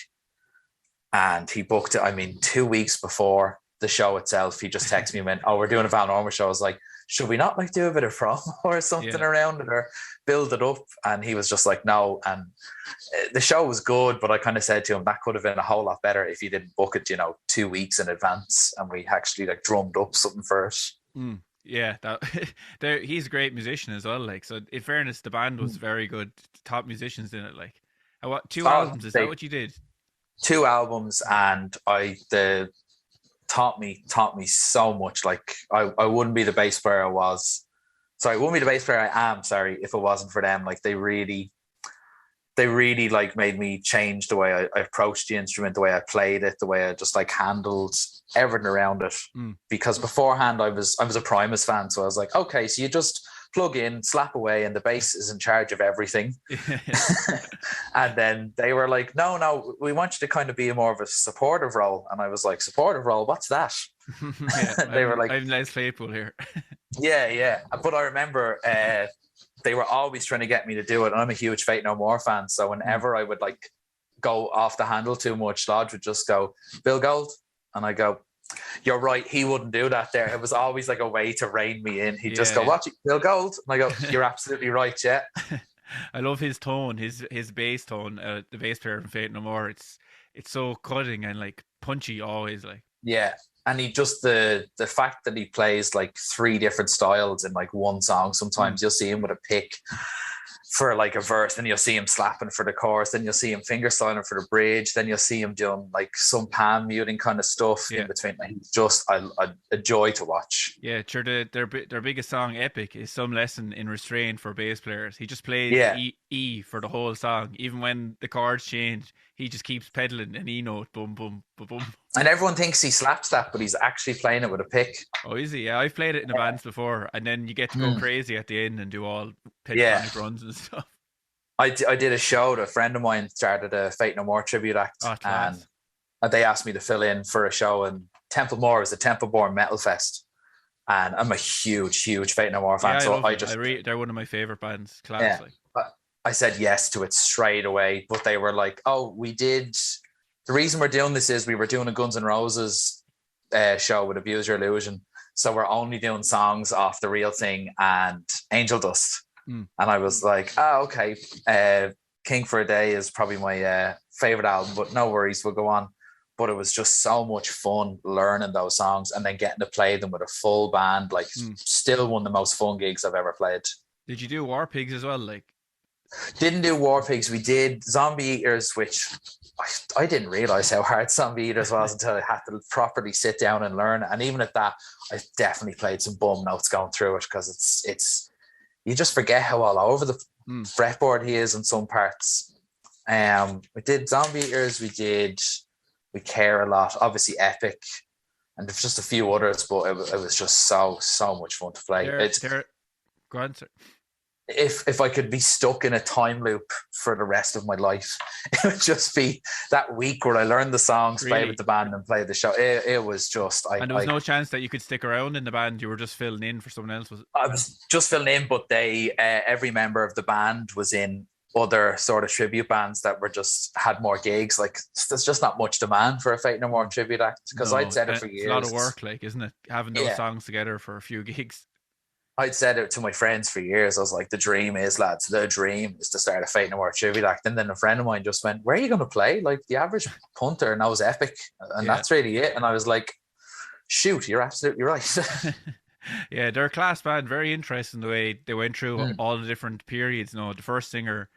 and he booked it, 2 weeks before the show itself, he just texted me and went, we're doing a Val Norma show. I was like, should we not like do a bit of promo or something around it or build it up? And he was just like, no. And the show was good, but I kind of said to him, that could have been a whole lot better if you didn't book it, 2 weeks in advance and we actually like drummed up something for it. Yeah, he's a great musician as well. Like, so in fairness, the band was very good. Top musicians in it. Like, what, 2 albums? Is that what you did? 2 albums, and taught me so much. Like I wouldn't be the bass player I was. Sorry, I wouldn't be the bass player I am, if it wasn't for them. Like they really like made me change the way I approached the instrument, the way I played it, the way I just like handled everything around it. Because beforehand I was a Primus fan, so I was like, okay, so you just plug in, slap away, and the bass is in charge of everything. And then they were like, no, we want you to kind of be more of a supportive role. And I was like, supportive role? What's that? They were like, I'm Les Claypool here. yeah. But I remember they were always trying to get me to do it. And I'm a huge Fate No More fan. So whenever I would like go off the handle too much, Lodge would just go, Bill Gold. And I go, you're right, he wouldn't do that there. It was always like a way to rein me in. He'd just go, Watchy, Bill Gold. And I go, you're absolutely right, yeah. I love his tone, his bass tone, the bass player from Fate No More. It's so cutting and like punchy always, like. Yeah. And he just, the fact that he plays like 3 different styles in like one song, sometimes you'll see him with a pick for like a verse, then you'll see him slapping for the chorus, then you'll see him finger styling for the bridge, then you'll see him doing like some palm muting kind of stuff in between. Like, he's just a joy to watch. Yeah, sure. Their biggest song, Epic, is Some Lesson in Restraint for bass players. He just plays E for the whole song. Even when the chords change, he just keeps pedaling an E note, boom, boom, boom, boom. And everyone thinks he slaps that, but he's actually playing it with a pick. Oh, is he? Yeah, I've played it in the bands before, and then you get to go crazy at the end and do all pentatonic runs and stuff. I did a show that a friend of mine started a Fate No More tribute act, and they asked me to fill in for a show in Templemore. It was the Templeborn Metal Fest, and I'm a huge Fate No More fan. They're one of my favorite bands. Class, I said yes to it straight away, but they were like, the reason we're doing this is we were doing a Guns N' Roses show with Abuse Your Illusion, so we're only doing songs off The Real Thing and Angel Dust. And I was like, okay, King for a Day is probably my favorite album, but no worries, we'll go on. But it was just so much fun learning those songs and then getting to play them with a full band. Like, still one of the most fun gigs I've ever played. Did you do War Pigs as well? Like, didn't do War Pigs. We did Zombie Eaters, which I didn't realize how hard Zombie Eaters was until I had to properly sit down and learn. And even at that, I definitely played some bum notes going through it, because it's you just forget how all over the fretboard he is in some parts. We did Zombie Eaters, we Care a Lot, obviously Epic, and there's just a few others, but it was just so much fun to play. Go on, sir. If I could be stuck in a time loop for the rest of my life, it would just be that week where I learned the songs, play with the band, and play the show. It was just... And there was no chance that you could stick around in the band? You were just filling in for someone else, was it? I was just filling in, but every member of the band was in other sort of tribute bands that were just had more gigs. Like there's just not much demand for a Fate No More tribute act, because No, I'd said it for it's years. a lot of work, like, isn't it? Having those Yeah, songs together for a few gigs. I'd said it to my friends for years. I was like, the dream is, lads, the dream is to start a Fate No More tribute act. And then a friend of mine just went, where are you going to play? Like the average punter knows Epic, and that's really it. And I was like, shoot, you're absolutely right. Yeah, they're a class band. Very interesting the way they went through all the different periods. The first singer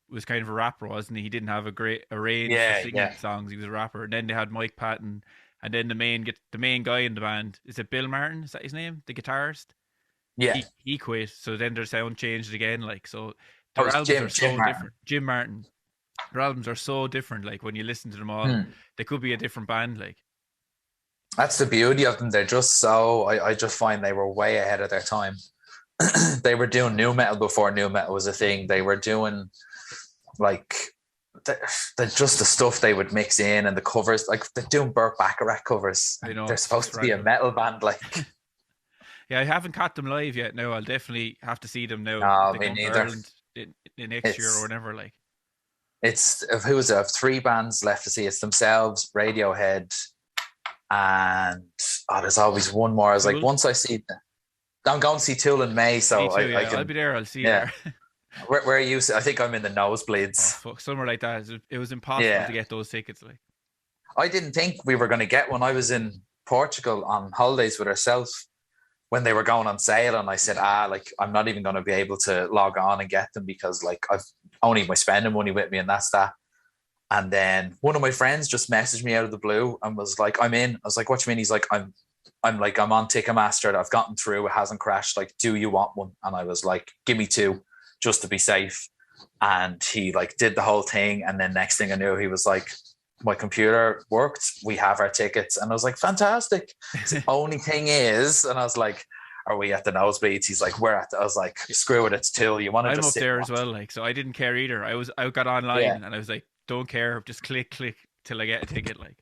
was kind of a rapper, wasn't he? He didn't have a range for singing songs. He was a rapper. And then they had Mike Patton, and then the main guy in the band, is it Bill Martin? Is that his name? The guitarist? Yeah. He quit, so then their sound changed again. Like, so their albums are so Jim Martin. different. Jim Martin. Their albums are so different. Like when you listen to them all, they could be a different band. Like, that's the beauty of them. They're just so, I just find they were way ahead of their time. They were doing new metal before new metal was a thing. They were doing like just the stuff they would mix in and the covers. Like they're doing Burt Bacharach covers. I know, they're supposed to be a metal band. Like, yeah, I haven't caught them live yet. No, I'll definitely have to see them now. No, me neither. In next year or whenever. Like, it's who was it? 3 bands left to see. It's themselves, Radiohead, and there's always one more. I was like, once I see, I'm going to see Tool in May, so too, yeah. I'll be there. I'll see you there. Where are you? I think I'm in the nosebleeds. Oh, fuck, somewhere like that. It was impossible to get those tickets. Like, I didn't think we were going to get one. I was in Portugal on holidays with ourselves when they were going on sale, and I said, like I'm not even going to be able to log on and get them because like I've only my spending money with me, and that's that. And then one of my friends just messaged me out of the blue and was like, I'm in. I was like, what do you mean? He's like, I'm on Ticketmaster. I've gotten through. It hasn't crashed. Like, do you want one? And I was like, give me 2 just to be safe. And he like did the whole thing. And then next thing I knew, he was like, my computer worked. We have our tickets. And I was like, fantastic. The only thing is, and I was like, are we at the nosebleeds? He's like, we're at I was like, screw it. It's Till. You want to just I'm up there as well. Like, so I didn't care either. I got online and I was like, don't care. Just click till I get a ticket. Like,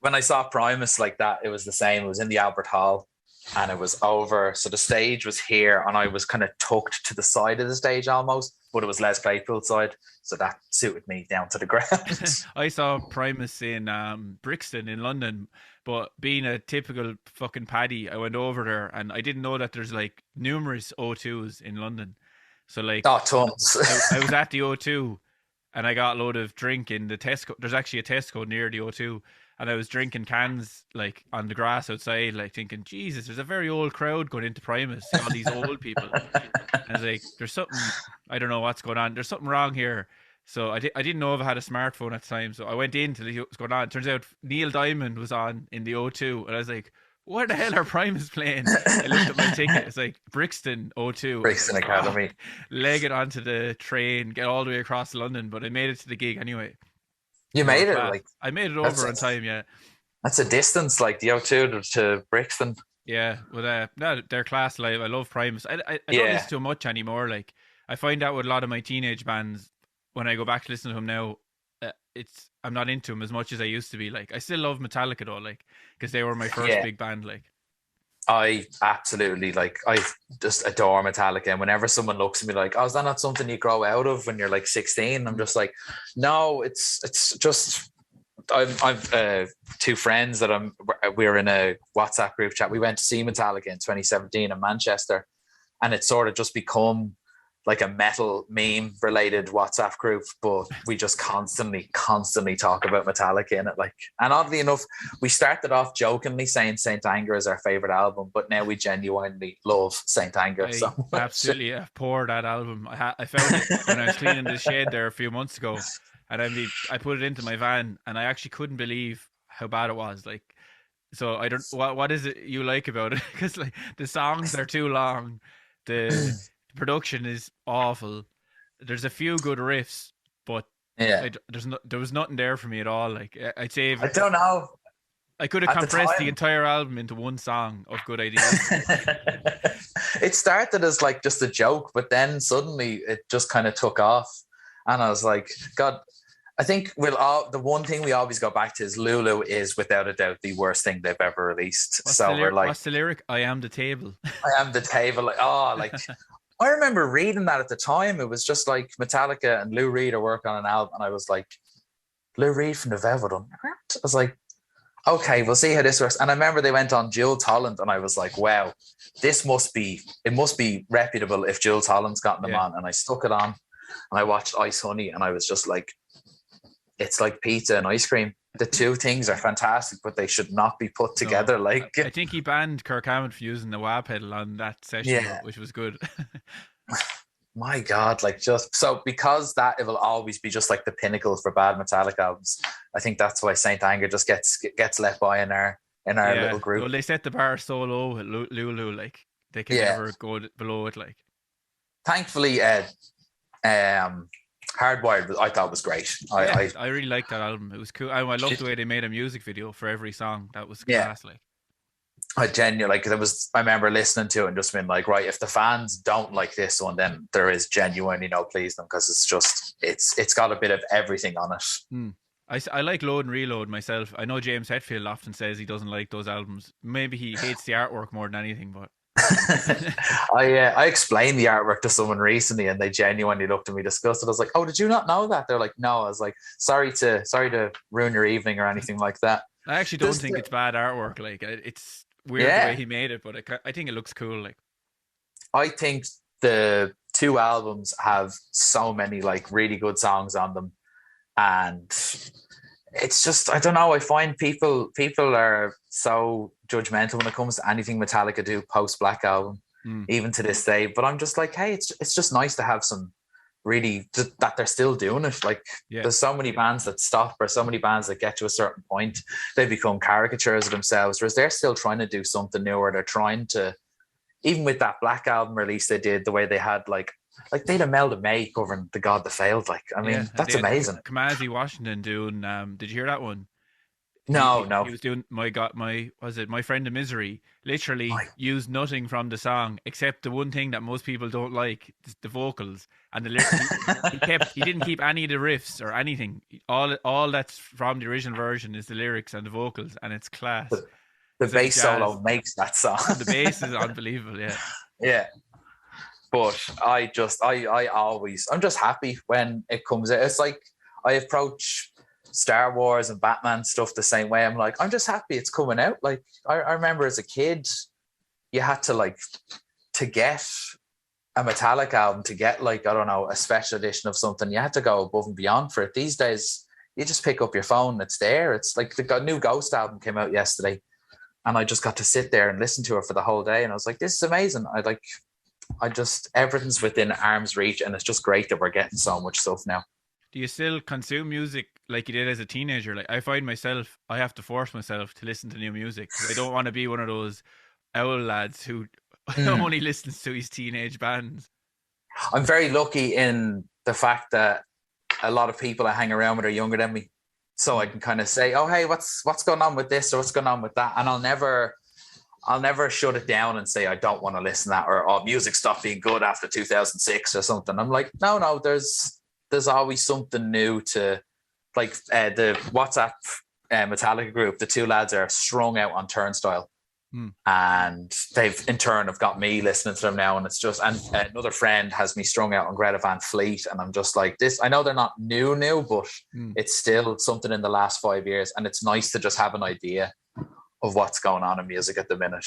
when I saw Primus like that, it was the same. It was in the Albert Hall and it was over. So the stage was here and I was kind of tucked to the side of the stage almost, but it was Les Claypool side. So that suited me down to the ground. I saw Primus in Brixton in London, but being a typical fucking paddy, I went over there and I didn't know that there's like numerous O2s in London. So like, tons. I was at the O2 and I got a load of drink in the Tesco. There's actually a Tesco near the O2. And I was drinking cans like on the grass outside, like thinking, Jesus, there's a very old crowd going into Primus, all these old people. And I was like, there's something, I don't know what's going on. There's something wrong here. So I didn't know if I had a smartphone at the time. So I went in to see what's going on. It turns out Neil Diamond was on in the O2. And I was like, where the hell are Primus playing? I looked at my ticket. It's like Brixton O2. Brixton Academy. Leg it onto the train, get all the way across London. But I made it to the gig anyway. You made it? Like, I made it over on time, yeah. That's a distance, like the O2 to Brixton. Yeah, well, no, they're class live. I love Primus. I don't listen to them much anymore. Like, I find out with a lot of my teenage bands, when I go back to listen to them now, I'm not into them as much as I used to be. Like, I still love Metallica though, like, because they were my first big band. Like, I absolutely I just adore Metallica, and whenever someone looks at me like, oh, is that not something you grow out of when you're like 16? I'm just like, no, it's just I've 2 friends that we're in a WhatsApp group chat. We went to see Metallica in 2017 in Manchester, and it's sort of just become like a metal meme related WhatsApp group, but we just constantly talk about Metallica in it. Like, and oddly enough, we started off jokingly saying Saint Anger is our favorite album, but now we genuinely love Saint Anger. So absolutely, poor that album. I found it when I was cleaning the shed there a few months ago, and I put it into my van, and I actually couldn't believe how bad it was. Like, so I don't. What is it you like about it? Because like the songs are too long. The production is awful. There's a few good riffs, but there was nothing there for me at all. Like, I'd say I don't know. I could have compressed the entire album into one song of good ideas. It started as like just a joke, but then suddenly it just kind of took off, and I was like, God. I think the one thing we always go back to is Lulu is without a doubt the worst thing they've ever released. What's the lyric? I am the table. I am the table. Like, I remember reading that at the time. It was just like Metallica and Lou Reed are working on an album, and I was like, Lou Reed from the Velvet Underground? I was like, okay, we'll see how this works. And I remember they went on Jules Holland, and I was like, wow, it must be reputable if Jules Holland's gotten them on. And I stuck it on, and I watched Ice Honey, and I was just like, it's like pizza and ice cream. The two things are fantastic, but they should not be put together. Like, I think he banned Kirk Hammett for using the wah pedal on that session, which was good. My God, like, just so, because that it will always be just like the pinnacle for bad Metallica albums. I think that's why Saint Anger just gets left by in our little group. Well, they set the bar so low with Lulu, like they can never go below it. Like, thankfully, Hardwired, I thought was great. I really liked that album. It was cool. I loved the way they made a music video for every song. That was class. Like, I genuinely, like, I remember listening to it and just being like, right, if the fans don't like this one, then there is genuinely no please them, because it's got a bit of everything on it. I like Load and Reload myself. I know James Hetfield often says he doesn't like those albums. Maybe he hates the artwork more than anything, but I explained the artwork to someone recently, and they genuinely looked at me disgusted. I was like, "Oh, did you not know that?" They're like, "No." I was like, "Sorry to ruin your evening or anything like that." I actually don't think it's bad artwork. Like, it's weird the way he made it, but I think it looks cool. Like, I think the two albums have so many like really good songs on them, and it's just, I don't know, I find people are so judgmental when it comes to anything Metallica do post Black Album, even to this day. But I'm just like, hey, it's just nice to have some really, that they're still doing it. Like, there's so many bands that stop, or so many bands that get to a certain point, they become caricatures of themselves, whereas they're still trying to do something new, or they're trying to, even with that Black Album release they did, the way they had like they had Imelda May covering The God That Failed. Like, I mean, that's amazing. Kamasi Washington doing, did you hear that one? No. He was doing My Friend in Misery. Literally used nothing from the song except the one thing that most people don't like, the vocals and the lyrics. He didn't keep any of the riffs or anything. All that's from the original version is the lyrics and the vocals, and it's class. The bass solo makes that song. The bass is unbelievable. Yeah. But I'm just happy when it comes out. It's like I approach Star Wars and Batman stuff the same way. I'm like, I'm just happy it's coming out. Like, I remember as a kid, you had to get a Metallica album, to get, like, I don't know, a special edition of something, you had to go above and beyond for it. These days, you just pick up your phone, it's there. It's like the new Ghost album came out yesterday, and I just got to sit there and listen to it for the whole day, and I was like, this is amazing. Everything's within arm's reach, and it's just great that we're getting so much stuff now. Do you still consume music like you did as a teenager? Like, I find myself, I have to force myself to listen to new music, because I don't want to be one of those owl lads who only listens to his teenage bands. I'm very lucky in the fact that a lot of people I hang around with are younger than me, so I can kind of say, oh, hey, what's going on with this, or what's going on with that, and I'll never shut it down and say I don't want to listen to that, or music stopped being good after 2006 or something. I'm like, no, there's always something new to, like, the WhatsApp Metallica group. The two lads are strung out on Turnstile, and they've in turn have got me listening to them now, and it's just, and another friend has me strung out on Greta Van Fleet, and I'm just like, this, I know they're not new, but it's still something in the last 5 years, and it's nice to just have an idea of what's going on in music at the minute.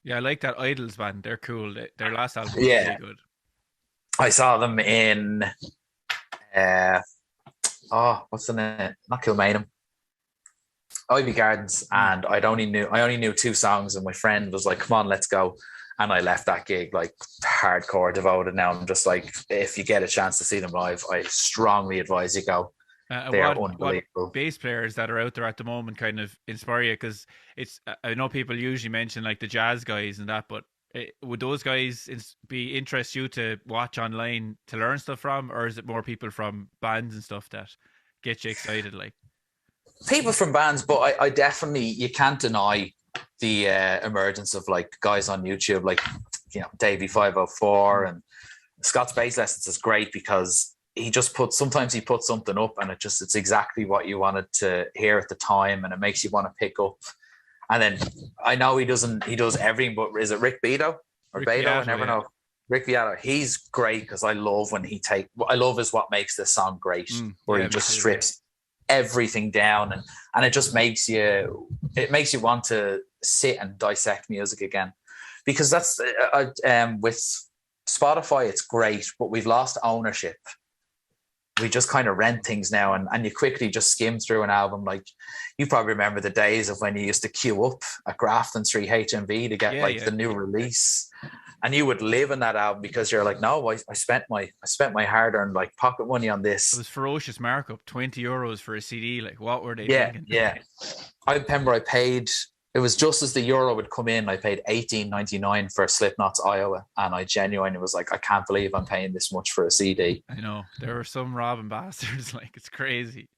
Yeah, I like that Idols band. They're cool. Their last album was really good. I saw them in what's the name? Not Kilmainham, Ivy Gardens, and I only knew two songs, and my friend was like, come on, let's go. And I left that gig like hardcore devoted. Now I'm just like, if you get a chance to see them live, I strongly advise you go. They are unbelievable. What bass players that are out there at the moment kind of inspire you? Because I know people usually mention like the jazz guys and that, but would those guys interest you to watch online to learn stuff from, or is it more people from bands and stuff that get you excited? Like, people from bands, but I definitely, you can't deny the emergence of like guys on YouTube, like, you know, Davey 504 and Scott's Bass Lessons is great, because sometimes he puts something up and it's exactly what you wanted to hear at the time, and it makes you want to pick up. And then I know he does everything, but is it Rick Beato or Beto? I never know. Rick Beato, he's great because I love when I love is what makes this song great, where he just strips everything down and it just makes you want to sit and dissect music again, because that's with Spotify it's great, but we've lost ownership. We just kind of rent things now, and you quickly just skim through an album. Like, you probably remember the days of when you used to queue up at Grafton Street HMV to get the new release, and you would live in that album because you're like, no, I spent my hard-earned like pocket money on this. It was ferocious markup, €20 for a CD. Like, what were they thinking? Yeah. I remember I paid. It was just as the euro would come in, I paid $18.99 for Slipknot's Iowa, and I genuinely was like, I can't believe I'm paying this much for a CD. I know, there were some robbing bastards, like, it's crazy.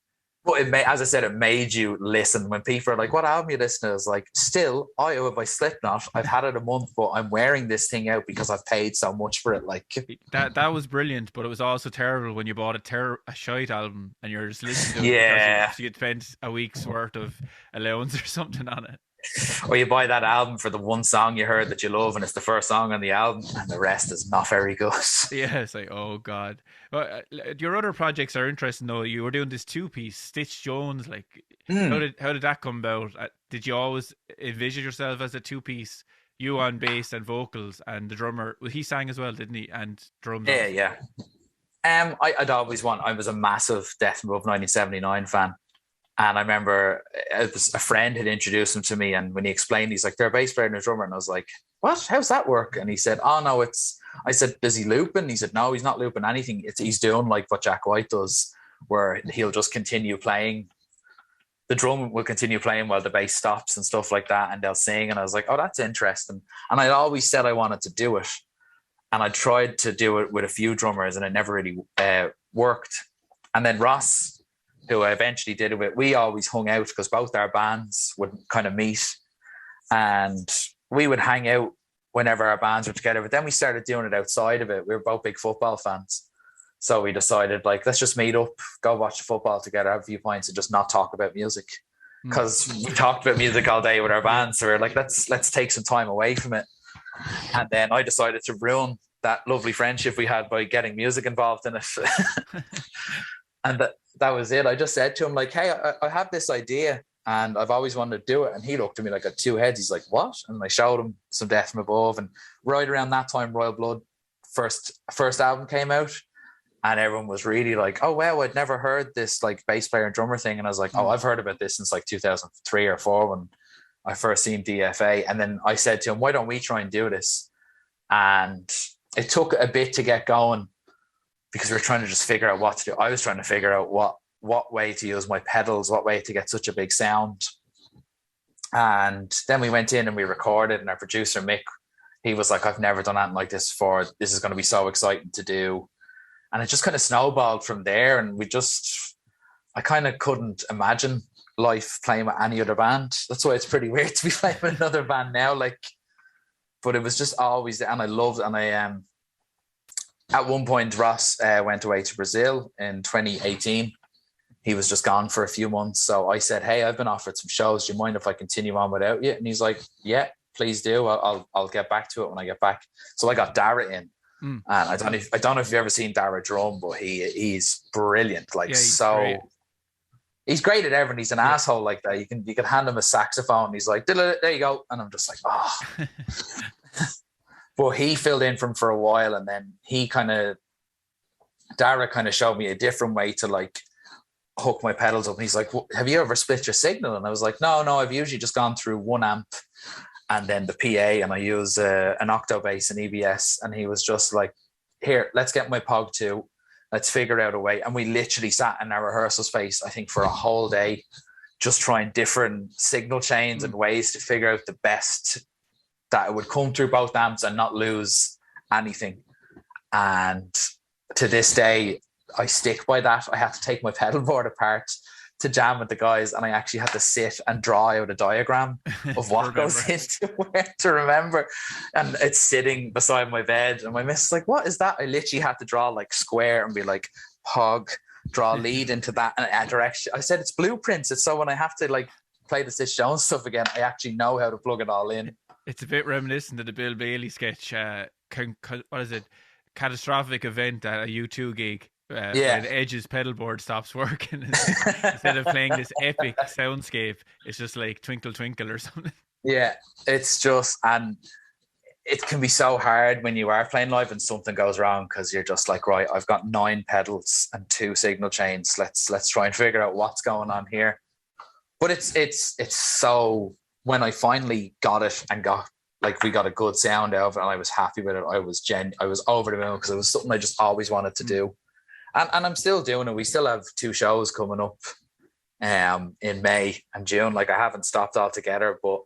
But as I said, it made you listen. When people are like, what album you listen to? I was like, still, Iowa by Slipknot. I've had it a month, but I'm wearing this thing out because I've paid so much for it. Like, that was brilliant, but it was also terrible when you bought a shite album and you're just listening to it because you'd spent a week's worth of allowance or something on it. Or you buy that album for the one song you heard that you love, and it's the first song on the album, and the rest is not very good. Yeah, it's like, oh god. Well, your other projects are interesting though. You were doing this 2-piece, Stitch Jones. Like, how did that come about? Did you always envision yourself as a 2-piece? You on bass and vocals, and the drummer, well, he sang as well, didn't he? And drums. Yeah. I'd always I was a massive Death Above 1979 fan. And I remember a friend had introduced him to me, and when he explained, he's like, they're a bass player and a drummer. And I was like, what? How's that work? And he said, oh, no, I said, does he looping? He said, no, he's not looping anything. He's doing like what Jack White does, where he'll just continue playing. The drum will continue playing while the bass stops and stuff like that, and they'll sing. And I was like, oh, that's interesting. And I always said I wanted to do it. And I tried to do it with a few drummers, and it never really worked. And then Ross, who I eventually did it with, we always hung out because both our bands would kind of meet, and we would hang out whenever our bands were together. But then we started doing it outside of it. We were both big football fans. So we decided, like, let's just meet up, go watch the football together, have a few pints, and just not talk about music. Because we talked about music all day with our bands. So we're like, let's take some time away from it. And then I decided to ruin that lovely friendship we had by getting music involved in it. And that was it. I just said to him, like, hey, I have this idea and I've always wanted to do it. And he looked at me like, at two heads. He's like, what? And I showed him some Death from Above. And right around that time, Royal Blood first album came out. And everyone was really like, oh, wow, I'd never heard this like bass player and drummer thing. And I was like, oh, I've heard about this since like 2003 or 4 when I first seen DFA. And then I said to him, why don't we try and do this? And it took a bit to get going, because we were trying to just figure out what to do. I was trying to figure out what way to use my pedals, what way to get such a big sound. And then we went in and we recorded, and our producer, Mick, he was like, I've never done anything like this before. This is going to be so exciting to do. And it just kind of snowballed from there. And I kind of couldn't imagine life playing with any other band. That's why it's pretty weird to be playing with another band now. But it was just always there, and I loved it. And at one point, Ross went away to Brazil in 2018. He was just gone for a few months. So I said, hey, I've been offered some shows. Do you mind if I continue on without you? And he's like, yeah, please do. I'll get back to it when I get back. So I got Dara in. And I don't know if you've ever seen Dara drum, but he's brilliant. Great. He's great at everything. He's an asshole like that. You can hand him a saxophone. He's like, there you go. And I'm just like, oh. But he filled in for a while, and then Dara kind of showed me a different way to like hook my pedals up. And he's like, well, have you ever split your signal? And I was like, no, I've usually just gone through one amp and then the PA, and I use an octo bass and EBS. And he was just like, here, let's get my Pog 2. Let's figure out a way. And we literally sat in our rehearsal space, I think, for a whole day, just trying different signal chains and ways to figure out the best that it would come through both amps and not lose anything. And to this day, I stick by that. I had to take my pedal board apart to jam with the guys, and I actually had to sit and draw out a diagram of what goes into where to remember. And it's sitting beside my bed, and my missus is like, what is that? I literally had to draw like square and be like, Pog, draw lead into that and a direction. I said, it's blueprints. It's so when I have to like play the Stitch Jones stuff again, I actually know how to plug it all in. It's a bit reminiscent of the Bill Bailey sketch. what is it, catastrophic event at a U2 gig. Yeah. When Edge's pedal board stops working, instead of playing this epic soundscape, it's just like Twinkle Twinkle or something. Yeah, it's just, and it can be so hard when you are playing live and something goes wrong, because you're just like, right, I've got 9 pedals and 2 signal chains. Let's try and figure out what's going on here. But it's so, when I finally got it and we got a good sound out of it and I was happy with it, I was over the moon, because it was something I just always wanted to do. And I'm still doing it. We still have 2 shows coming up in May and June. Like, I haven't stopped altogether, but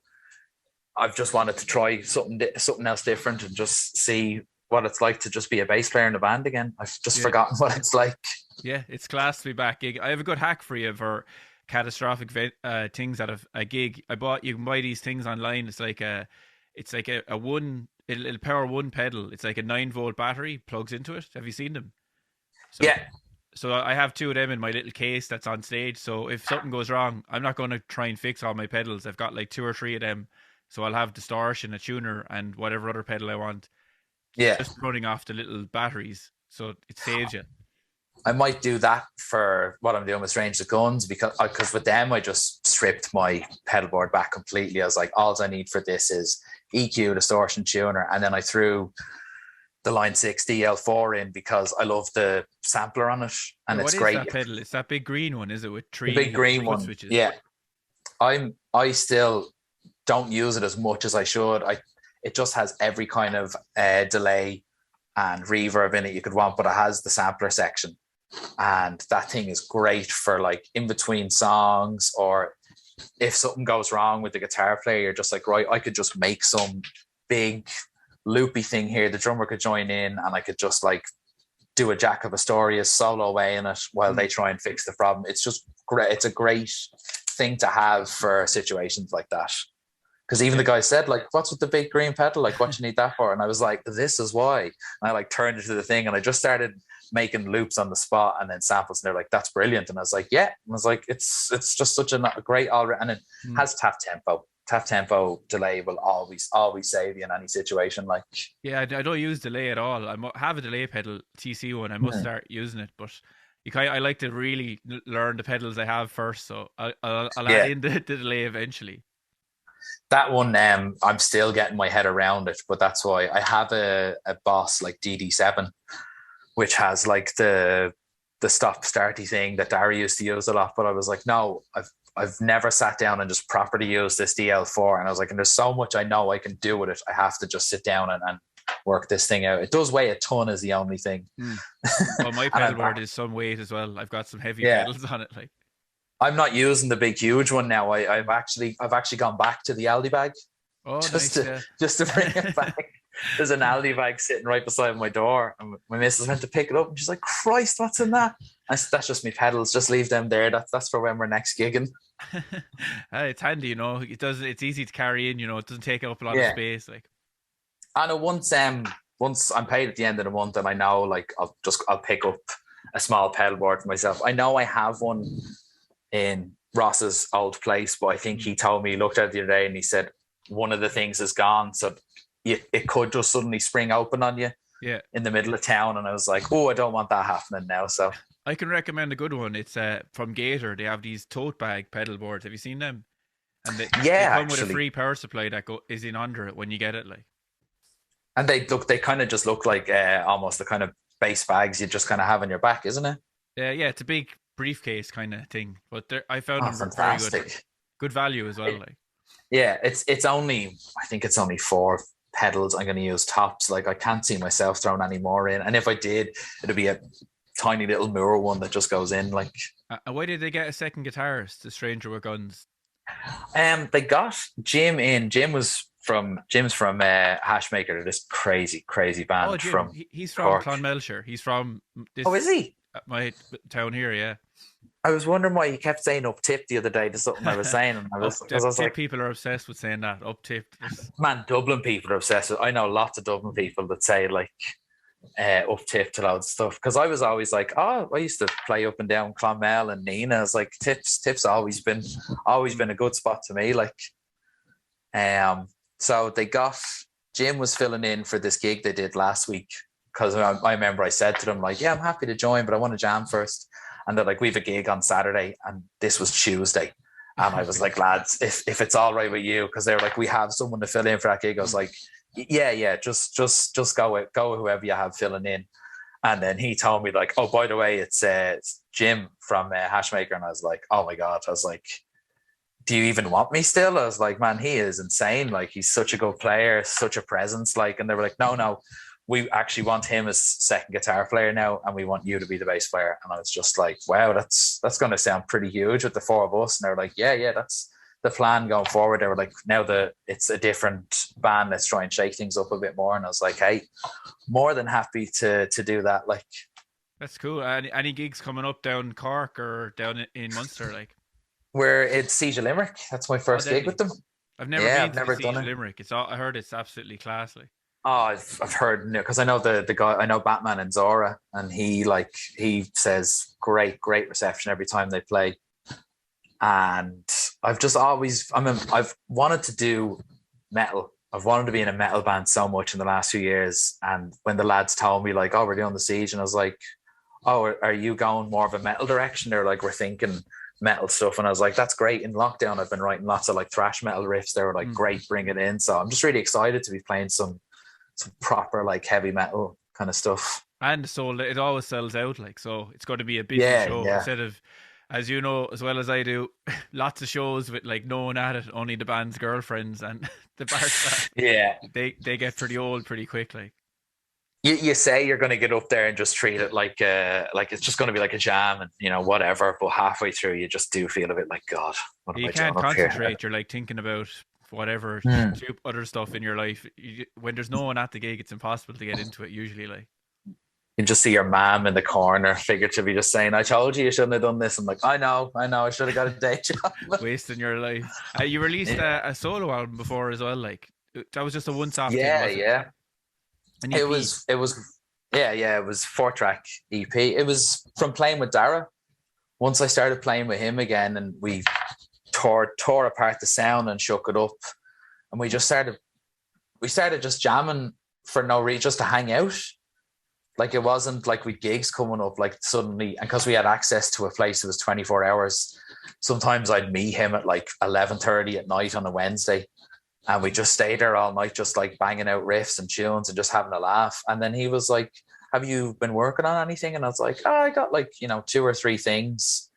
I've just wanted to try something else different and just see what it's like to just be a bass player in a band again. I've just forgotten what it's like. Yeah, it's class to be back gig. I have a good hack for you for catastrophic things out of a gig. You can buy these things online. It's like a one. It'll power one pedal. It's like a 9-volt battery plugs into it. Have you seen them? So, yeah. So I have 2 of them in my little case that's on stage. So if something goes wrong, I'm not going to try and fix all my pedals. I've got like 2 or 3 of them. So I'll have distortion, a tuner, and whatever other pedal I want. Yeah. Just running off the little batteries. So it saves you. I might do that for what I'm doing with Strange the Guns, because with them, I just stripped my pedal board back completely. I was like, all I need for this is EQ, distortion, tuner. And then I threw the Line 6 DL4 in, because I love the sampler on it, and it's great. What is that pedal? It's that big green one, is it, with 3 the big green one switches? Yeah. I still don't use it as much as I should. It just has every kind of delay and reverb in it you could want, but it has the sampler section, and that thing is great for like in between songs, or if something goes wrong with the guitar player, you're just like, right, I could just make some big loopy thing here, the drummer could join in, and I could just like do a Jack of Astoria's solo way in it while they try and fix the problem. It's just great. It's a great thing to have for situations like that, because even the guy said, like, what's with the big green pedal, like, what you need that for? And I was like, this is why. And I like turned it to the thing, and I just started making loops on the spot and then samples, and they're like, that's brilliant. And I was like, yeah. And I was like, it's just such a great and it has tap tempo delay will always save you in any situation. Like, yeah, I don't use delay at all. I have a delay pedal, TC one. I must start using it, but I like to really learn the pedals I have first, so I'll add in the delay eventually. That one, I'm still getting my head around it, but that's why I have a Boss like DD7, which has like the stop starty thing that Darry used to use a lot. But I was like, no, I've never sat down and just properly used this DL4. And I was like, and there's so much I know I can do with it. I have to just sit down and work this thing out. It does weigh a ton, is the only thing. Well, my pedal board is some weight as well. I've got some heavy pedals on it. Like, I'm not using the big huge one now. I've actually gone back to the Aldi bag. Oh, just nice, to bring it back. There's an Aldi bag sitting right beside my door, and my missus went to pick it up, and she's like, Christ, what's in that? I said, that's just me pedals, just leave them there. That's for when we're next gigging. It's handy, you know. It's easy to carry in, you know. It doesn't take up a lot of space. Like, and once I'm paid at the end of the month, and I know, like, I'll pick up a small pedal board for myself. I know I have one in Ross's old place, but I think he told me, he looked at it the other day, and he said one of the things is gone, so it could just suddenly spring open on you in the middle of town. And I was like, oh, I don't want that happening now. So I can recommend a good one. It's from Gator. They have these tote bag pedal boards. Have you seen them? And they come with a free power supply that is in under it when you get it. Like, and they kind of just look like almost the kind of bass bags you just kind of have on your back, isn't it? Yeah, it's a big briefcase kind of thing. But I found them fantastic. Very good value as well. Like, yeah, it's only, I think it's only 4 pedals I'm going to use tops. Like, I can't see myself throwing any more in, and if I did, it'd be a tiny little Moore one that just goes in. Like, why did they get a second guitarist, the Stranger with Guns? They got Jim in. Jim's from Hashmaker, this crazy band. Oh, Jim, from he's from Cork. Clonmelshire. He's from this. Oh, is he? My town here, yeah. I was wondering why he kept saying up tip the other day to something I was saying, and I was like, people are obsessed with saying that up tip. Man, Dublin people are obsessed with. I know lots of Dublin people that say like up tip to loads of stuff, because I was always like, oh, I used to play up and down Clonmel and Nina. I was like, tips always been a good spot to me. Like, so they got Jim was filling in for this gig they did last week, because I remember I said to them, like, yeah, I'm happy to join, but I want to jam first. And they're like, we have a gig on Saturday, and this was Tuesday. And I was like, lads, if it's all right with you, because they were like, we have someone to fill in for that gig. I was like, yeah, just go with whoever you have filling in. And then he told me, like, oh, by the way, it's Jim from Hashmaker. And I was like, oh my God. I was like, do you even want me still? I was like, man, he is insane. Like, he's such a good player, such a presence. Like, and they were like, no, we actually want him as second guitar player now, and we want you to be the bass player. And I was just like, wow, that's going to sound pretty huge with the four of us. And they were like, yeah, that's the plan going forward. They were like, now it's a different band, let's try and shake things up a bit more. And I was like, hey, more than happy to do that. Like, that's cool. Any gigs coming up down Cork or down in Munster? Like, where it's Siege of Limerick. That's my first gig with them. I've never been to Siege of Limerick. I heard it's absolutely class. Like, oh, I've heard, because I know the guy, I know Batman and Zora, and he says great reception every time they play. And I've wanted to do metal. I've wanted to be in a metal band so much in the last few years. And when the lads told me, like, oh, we're doing the Siege, and I was like, oh, are you going more of a metal direction? They're like, we're thinking metal stuff. And I was like, that's great. In lockdown, I've been writing lots of like thrash metal riffs. They were like, great, bring it in. So I'm just really excited to be playing some proper like heavy metal kind of stuff. And so it always sells out, like, so it's going to be a busy show instead of, as you know as well as I do, lots of shows with like no one at it, only the band's girlfriends and the bar staff. Yeah, they get pretty old pretty quickly. You say you're going to get up there and just treat it like it's just going to be like a jam and whatever, but halfway through you just do feel a bit like, God, what am I doing up here? You can't concentrate. You're like thinking about whatever other stuff in your life. When there's no one at the gig, it's impossible to get into it usually. Like, you just see your mom in the corner, figuratively just saying, I told you shouldn't have done this. I'm like, I know, I should have got a day job. Wasting your life. You released a solo album before as well, like, that was just a one-off thing, wasn't it? It was 4-track EP. It was from playing with Dara. Once I started playing with him again, and we tore apart the sound and shook it up, and we started just jamming for no reason, just to hang out. Like, it wasn't like we gigs coming up like suddenly, and because we had access to a place that was 24 hours, sometimes I'd meet him at like 11:30 at night on a Wednesday, and we just stayed there all night, just like banging out riffs and tunes and just having a laugh. And then he was like, have you been working on anything? And I was like, oh, I got like 2 or 3 things,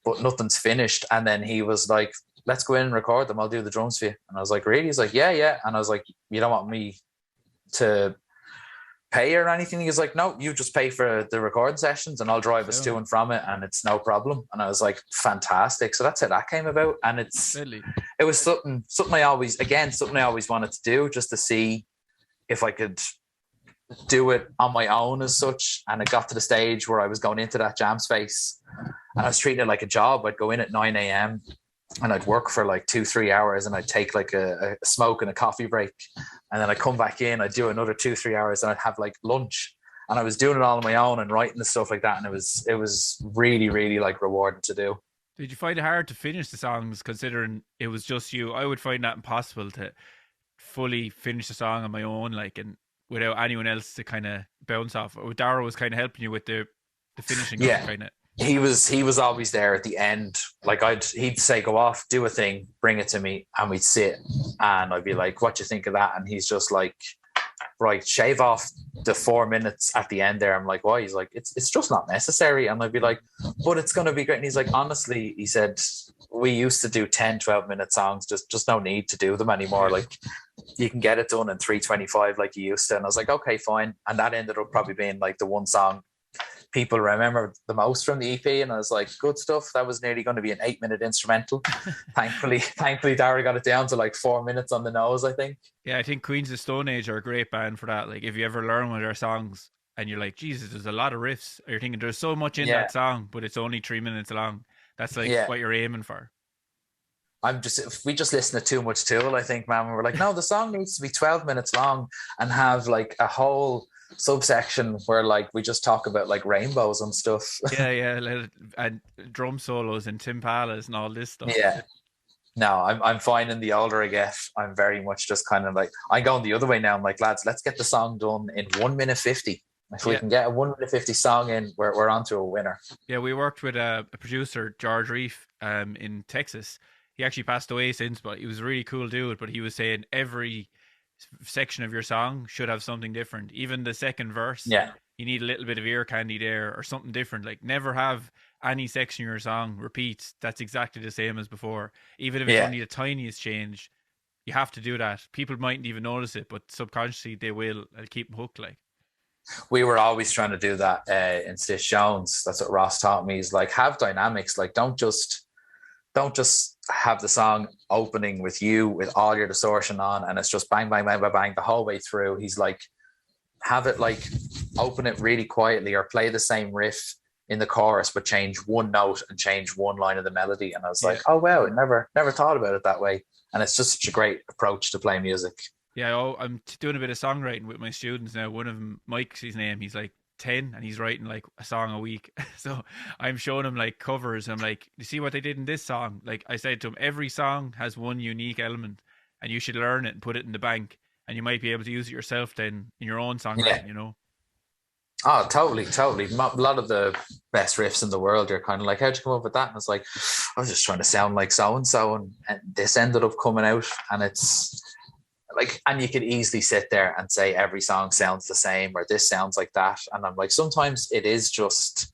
but nothing's finished. And then he was like, let's go in and record them, I'll do the drums for you. And I was like, really? He's like, yeah. And I was like, you don't want me to pay or anything? He was like, no, you just pay for the recording sessions and I'll drive us to and from it, and it's no problem. And I was like, fantastic. So that's how that came about. And it was something I always wanted to do, just to see if I could do it on my own as such. And it got to the stage where I was going into that jam space and I was treating it like a job. I'd go in at 9 a.m. and I'd work for like 2-3 hours, and I'd take like a smoke and a coffee break, and then I'd come back in, I'd do another 2-3 hours, and I'd have like lunch. And I was doing it all on my own and writing the stuff like that, and it was really, really like rewarding to do. Did you find it hard to finish the songs, considering it was just you? I would find that impossible, to fully finish the song on my own, like, and without anyone else to kind of bounce off. Or Dara was kind of helping you with the finishing, kind of. He was always there at the end. Like, he'd say, go off, do a thing, bring it to me, and we'd sit, and I'd be like, what do you think of that? And he's just like, right, shave off the 4 minutes at the end there. I'm like, why? He's like, it's just not necessary. And I'd be like, but it's going to be great. And he's like, honestly, he said, we used to do 10-12 minute songs, just no need to do them anymore. Like, you can get it done in 3:25 like you used to. And I was like, okay, fine. And that ended up probably being like the one song people remember the most from the EP, and I was like, good stuff. That was nearly going to be an 8-minute instrumental. thankfully Dara got it down to like 4 minutes on the nose, I think. Yeah, I think Queens of Stone Age are a great band for that. Like, if you ever learn one of their songs and you're like, Jesus, there's a lot of riffs, or you're thinking there's so much in that song, but it's only 3 minutes long. That's like what you're aiming for. We just listen to too much Tool, I think, man. We're like, no, the song needs to be 12 minutes long and have like a whole subsection where like we just talk about like rainbows and stuff. Yeah, and drum solos and timpalas and all this stuff. No, I'm finding the older I get, I'm very much just kind of like, I'm going the other way now. I'm like, lads, let's get the song done in 1 minute 50. If we can get a 1 minute 50 song in, we're on to a winner. Yeah, we worked with a producer, George Reef, in Texas. He actually passed away since, but he was a really cool dude. But he was saying every section of your song should have something different. Even the second verse, Yeah. you need a little bit of ear candy there or something different. Like never have any section of your song repeats that's exactly the same as before. Even if it's only the tiniest change, you have to do that. People mightn't even notice it, but subconsciously they will. It'll keep them hooked. Like we were always trying to do that in Stitch Jones. That's what Ross taught me. Is like have dynamics. Like don't just have the song opening with you with all your distortion on, and it's just bang bang bang bang bang the whole way through. He's like, have it like open it really quietly or play the same riff in the chorus but change one note and change one line of the melody. And I was like, oh wow, I never thought about it that way. And it's just such a great approach to play music. Yeah, I'm doing a bit of songwriting with my students now. One of them, Mike's his name, he's like 10 and he's writing like a song a week. So I'm showing him like covers. I'm like, you see what they did in this song? Like I said to him, every song has one unique element and you should learn it and put it in the bank. And you might be able to use it yourself then in your own songwriting, you know? Oh, totally. A lot of the best riffs in the world, you're kind of like, how'd you come up with that? And it's like, I was just trying to sound like so-and-so, and this ended up coming out. And it's like, and you could easily sit there and say every song sounds the same or this sounds like that. And I'm like, sometimes it's just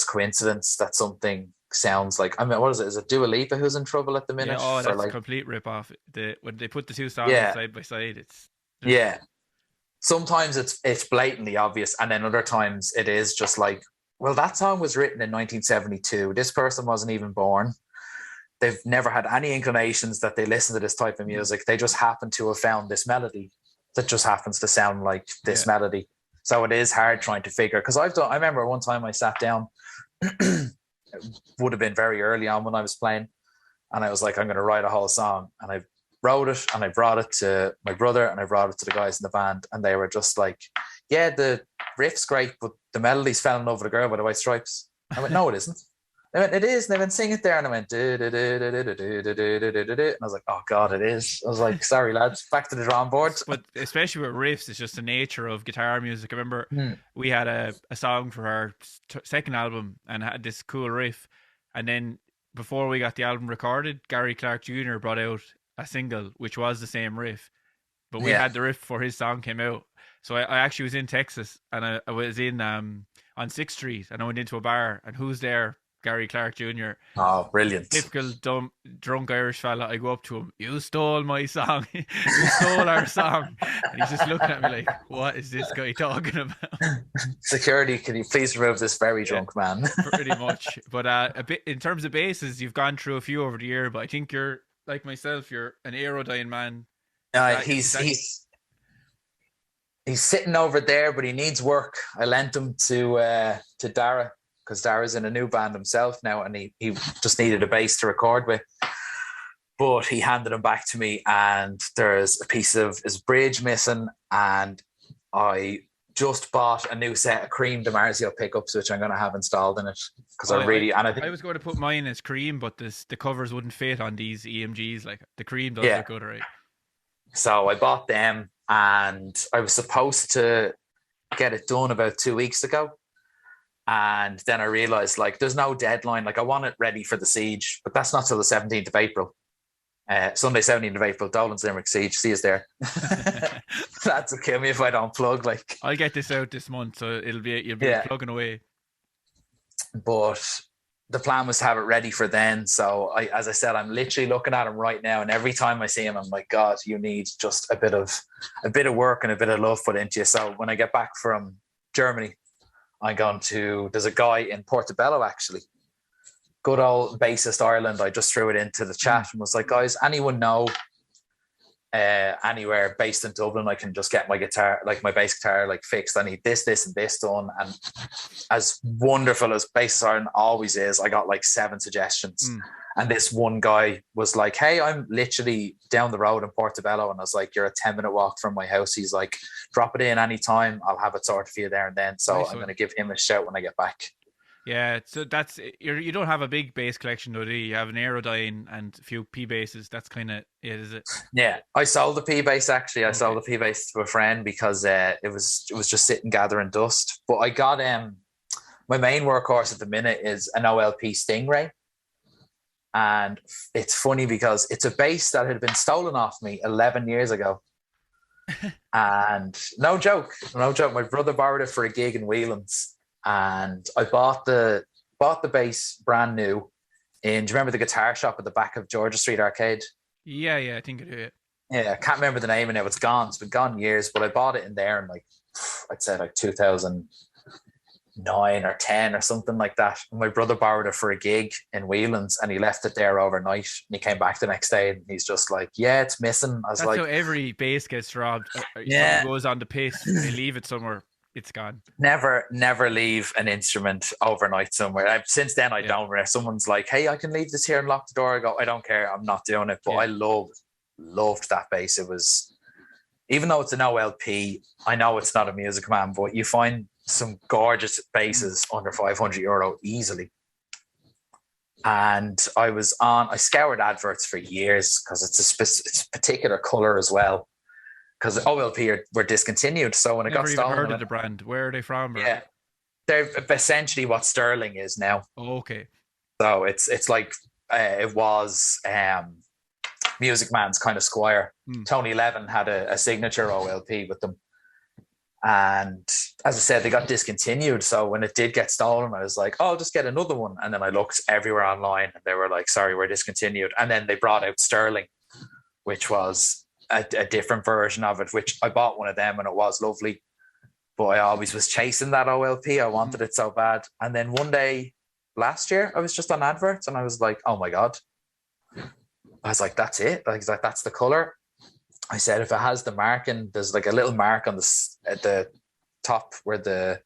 coincidence that something sounds like, I mean, what is it? Is it Dua Lipa who's in trouble at the minute? Yeah, that's like, a complete rip-off. When they put the two songs side by side, sometimes it's blatantly obvious, and then other times it is just like, well, that song was written in 1972. This person wasn't even born. They've never had any inclinations that they listen to this type of music. They just happen to have found this melody that just happens to sound like this melody. So it is hard trying to figure, because I remember one time I sat down, it would have been very early on when I was playing, and I was like, I'm going to write a whole song. And I wrote it and I brought it to my brother and I brought it to the guys in the band, and they were just like, yeah, the riff's great, but the melody's Falling Over the Girl by the White Stripes. I went, no, it isn't. They went, it is. And they went, sing it there. And I went, and I was like, oh God, it is. I was like, sorry lads, back to the drawing board. But especially with riffs, it's just the nature of guitar music. I remember we had a song for our second album and had this cool riff, and then before we got the album recorded, Gary Clark Jr. brought out a single which was the same riff, but we had the riff before his song came out. So I actually was in Texas, and I was in on 6th Street, and I went into a bar, and who's there? Gary Clark Jr. Oh, brilliant. Typical dumb drunk Irish fella. I go up to him, you stole my song. You stole our song. And he's just looking at me like, what is this guy talking about? Security, can you please remove this very drunk man? Pretty much. But a bit in terms of basses, you've gone through a few over the year, but I think you're like myself, you're an Aerodyne man. He's sitting over there, but he needs work. I lent him to Dara, because Dara's in a new band himself now, and he just needed a bass to record with. But he handed him back to me, and there's a piece of his bridge missing, and I just bought a new set of Cream DiMarzio pickups, which I'm going to have installed in it, because I was going to put mine as Cream, but the covers wouldn't fit on these EMGs. Like the Cream does look good, right? So I bought them, and I was supposed to get it done about 2 weeks ago. And then I realized, like, there's no deadline. Like, I want it ready for the Siege, but that's not till the 17th of April. Sunday, 17th of April, Dolan's Limerick Siege. See us there. That's will kill me if I don't plug. Like, I'll get this out this month, so you'll be plugging away. But the plan was to have it ready for then. So as I said, I'm literally looking at him right now, and every time I see him, I'm like, God, you need just a bit of work and a bit of love put into you. So when I get back from Germany, there's a guy in Portobello, actually, good old bassist Ireland. I just threw it into the chat and was like, guys, anyone know anywhere based in Dublin I can just get my guitar, like my bass guitar, like fixed? I need this and this done. And as wonderful as Bassist Ireland always is, I got like 7 suggestions. And this one guy was like, hey, I'm literally down the road in Portobello. And I was like, you're a 10-minute walk from my house. He's like, drop it in anytime. I'll have it sorted for you there and then. So I'm going to give him a shout when I get back. Yeah, so that's you don't have a big bass collection though, do you? You have an Aerodyne and a few P basses. That's kind of it, is it? Yeah, I sold the P bass actually. I sold Okay. the P bass to a friend because it was just sitting gathering dust. But I got my main workhorse at the minute is an OLP Stingray, and it's funny because it's a bass that had been stolen off me 11 years ago. And no joke, no joke. My brother borrowed it for a gig in Whelan's, and I bought the bass brand new. Do you remember the guitar shop at the back of Georgia Street Arcade? Yeah, I think it is. Yeah, I can't remember the name of it now. It's gone. It's been gone years, but I bought it in there in like I'd say like 2009 or 10 or something like that. And my brother borrowed it for a gig in Whelan's, and he left it there overnight. And he came back the next day, and he's just like, "Yeah, it's missing." I was That's like, how every bass gets robbed. Yeah. Someone goes on the piss, they leave it somewhere, it's gone. never leave an instrument overnight somewhere. Since then, I don't. Where someone's like, "Hey, I can leave this here and lock the door," I go, "I don't care. I'm not doing it." But I loved that bass. It was, even though it's an OLP, I know it's not a Music Man, but you find some gorgeous basses under €500 easily. And I scoured adverts for years because it's a particular color as well. Because OLP were discontinued, so when it got stolen, Never even heard of the brand. Where are they from? Yeah, they're essentially what Sterling is now. Oh, okay. So it's like it was Music Man's kind of Squire. Tony Levin had a signature OLP with them, and as I said, they got discontinued. So when it did get stolen, I was like, "Oh, I'll just get another one." And then I looked everywhere online, and they were like, "Sorry, we're discontinued." And then they brought out Sterling, which was a different version of it, which I bought one of them, and it was lovely. But I always was chasing that OLP. I wanted it so bad. And then one day last year, I was just on adverts, and I was like, "Oh my God." I was like, "That's it." I was like, "That's the color." I said, if it has the marking, there's like a little mark on at the top where the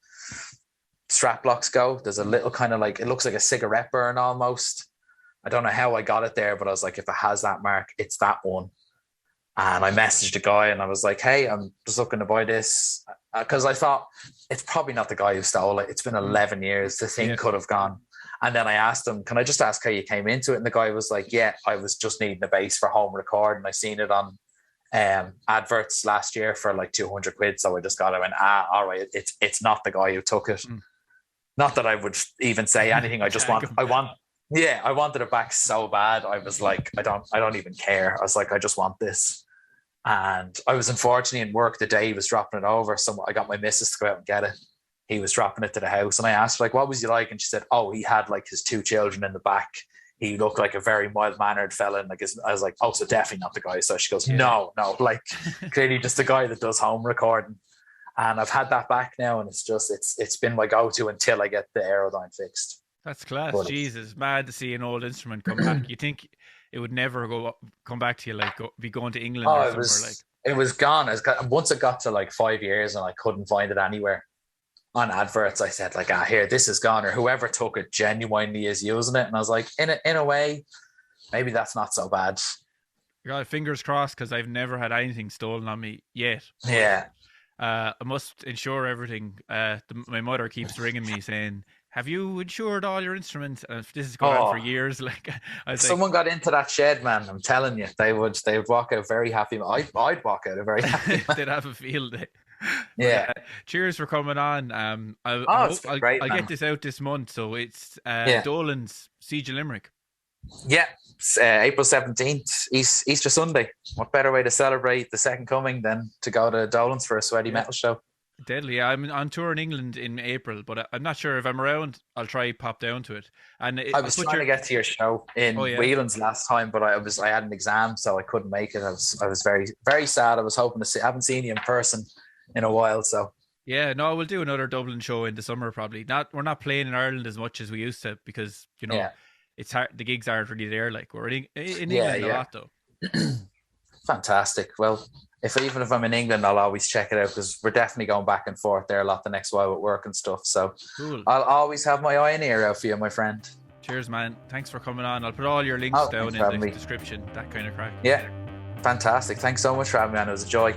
strap blocks go. There's a little kind of like, it looks like a cigarette burn almost. I don't know how I got it there, but I was like, if it has that mark, it's that one. And I messaged a guy, and I was like, "Hey, I'm just looking to buy this." Because I thought, it's probably not the guy who stole it. It's been 11 years. The thing could have gone. And then I asked him, "Can I just ask how you came into it?" And the guy was like, "Yeah, I was just needing a bass for home record, and I seen it on adverts last year for like 200 quid. So I just got it." I went, all right, it's not the guy who took it. Not that I would even say anything. I wanted it back so bad. I was like, I don't even care. I was like, I just want this. And I was unfortunately in work the day he was dropping it over. So I got my missus to go out and get it. He was dropping it to the house, and I asked, like, "What was he like?" And she said, "Oh, he had like his 2 children in the back. He looked like a very mild-mannered fella." And like, I was like, "Oh, so definitely not the guy." So she goes, no, like clearly just a guy that does home recording. And I've had that back now, and it's been my go-to until I get the Aerodyne fixed. That's class. But Jesus, mad to see an old instrument come back. You think it would never come back to you, like be going to England or somewhere it was gone. Once it got to like 5 years and I couldn't find it anywhere on adverts, I said like, here, this is gone, or whoever took it genuinely is using it. And I was like, in a way, maybe that's not so bad. God, fingers crossed, because I've never had anything stolen on me yet. Yeah. I must insure everything. My mother keeps ringing me saying, "Have you insured all your instruments?" And this has gone on for years. Like, someone got into that shed, man. I'm telling you, they would walk out very happy. I'd walk out a very happy. They'd have a field day. Yeah. Cheers for coming on. It's great. I'll get this out this month, so it's Dolan's Siege of Limerick. Yeah, April 17th, Easter Sunday. What better way to celebrate the second coming than to go to Dolan's for a sweaty metal show? Deadly. I'm on tour in England in April, but I'm not sure if I'm around. I'll try pop down to it. And I was trying to get to your show in Whelan's last time, but I had an exam, so I couldn't make it. I was very, very sad. I was hoping to see. I haven't seen you in person in a while, so. Yeah, no, we'll do another Dublin show in the summer probably. We're not playing in Ireland as much as we used to, because it's hard. The gigs aren't really there. Like, we're in England a lot though. Fantastic. Well, even if I'm in England, I'll always check it out, because we're definitely going back and forth there a lot the next while with work and stuff. So cool. I'll always have my eye and ear out for you, my friend. Cheers, man. Thanks for coming on. I'll put all your links down in the description. That kind of crack. Yeah, fantastic. Thanks so much for having me on. It was a joy.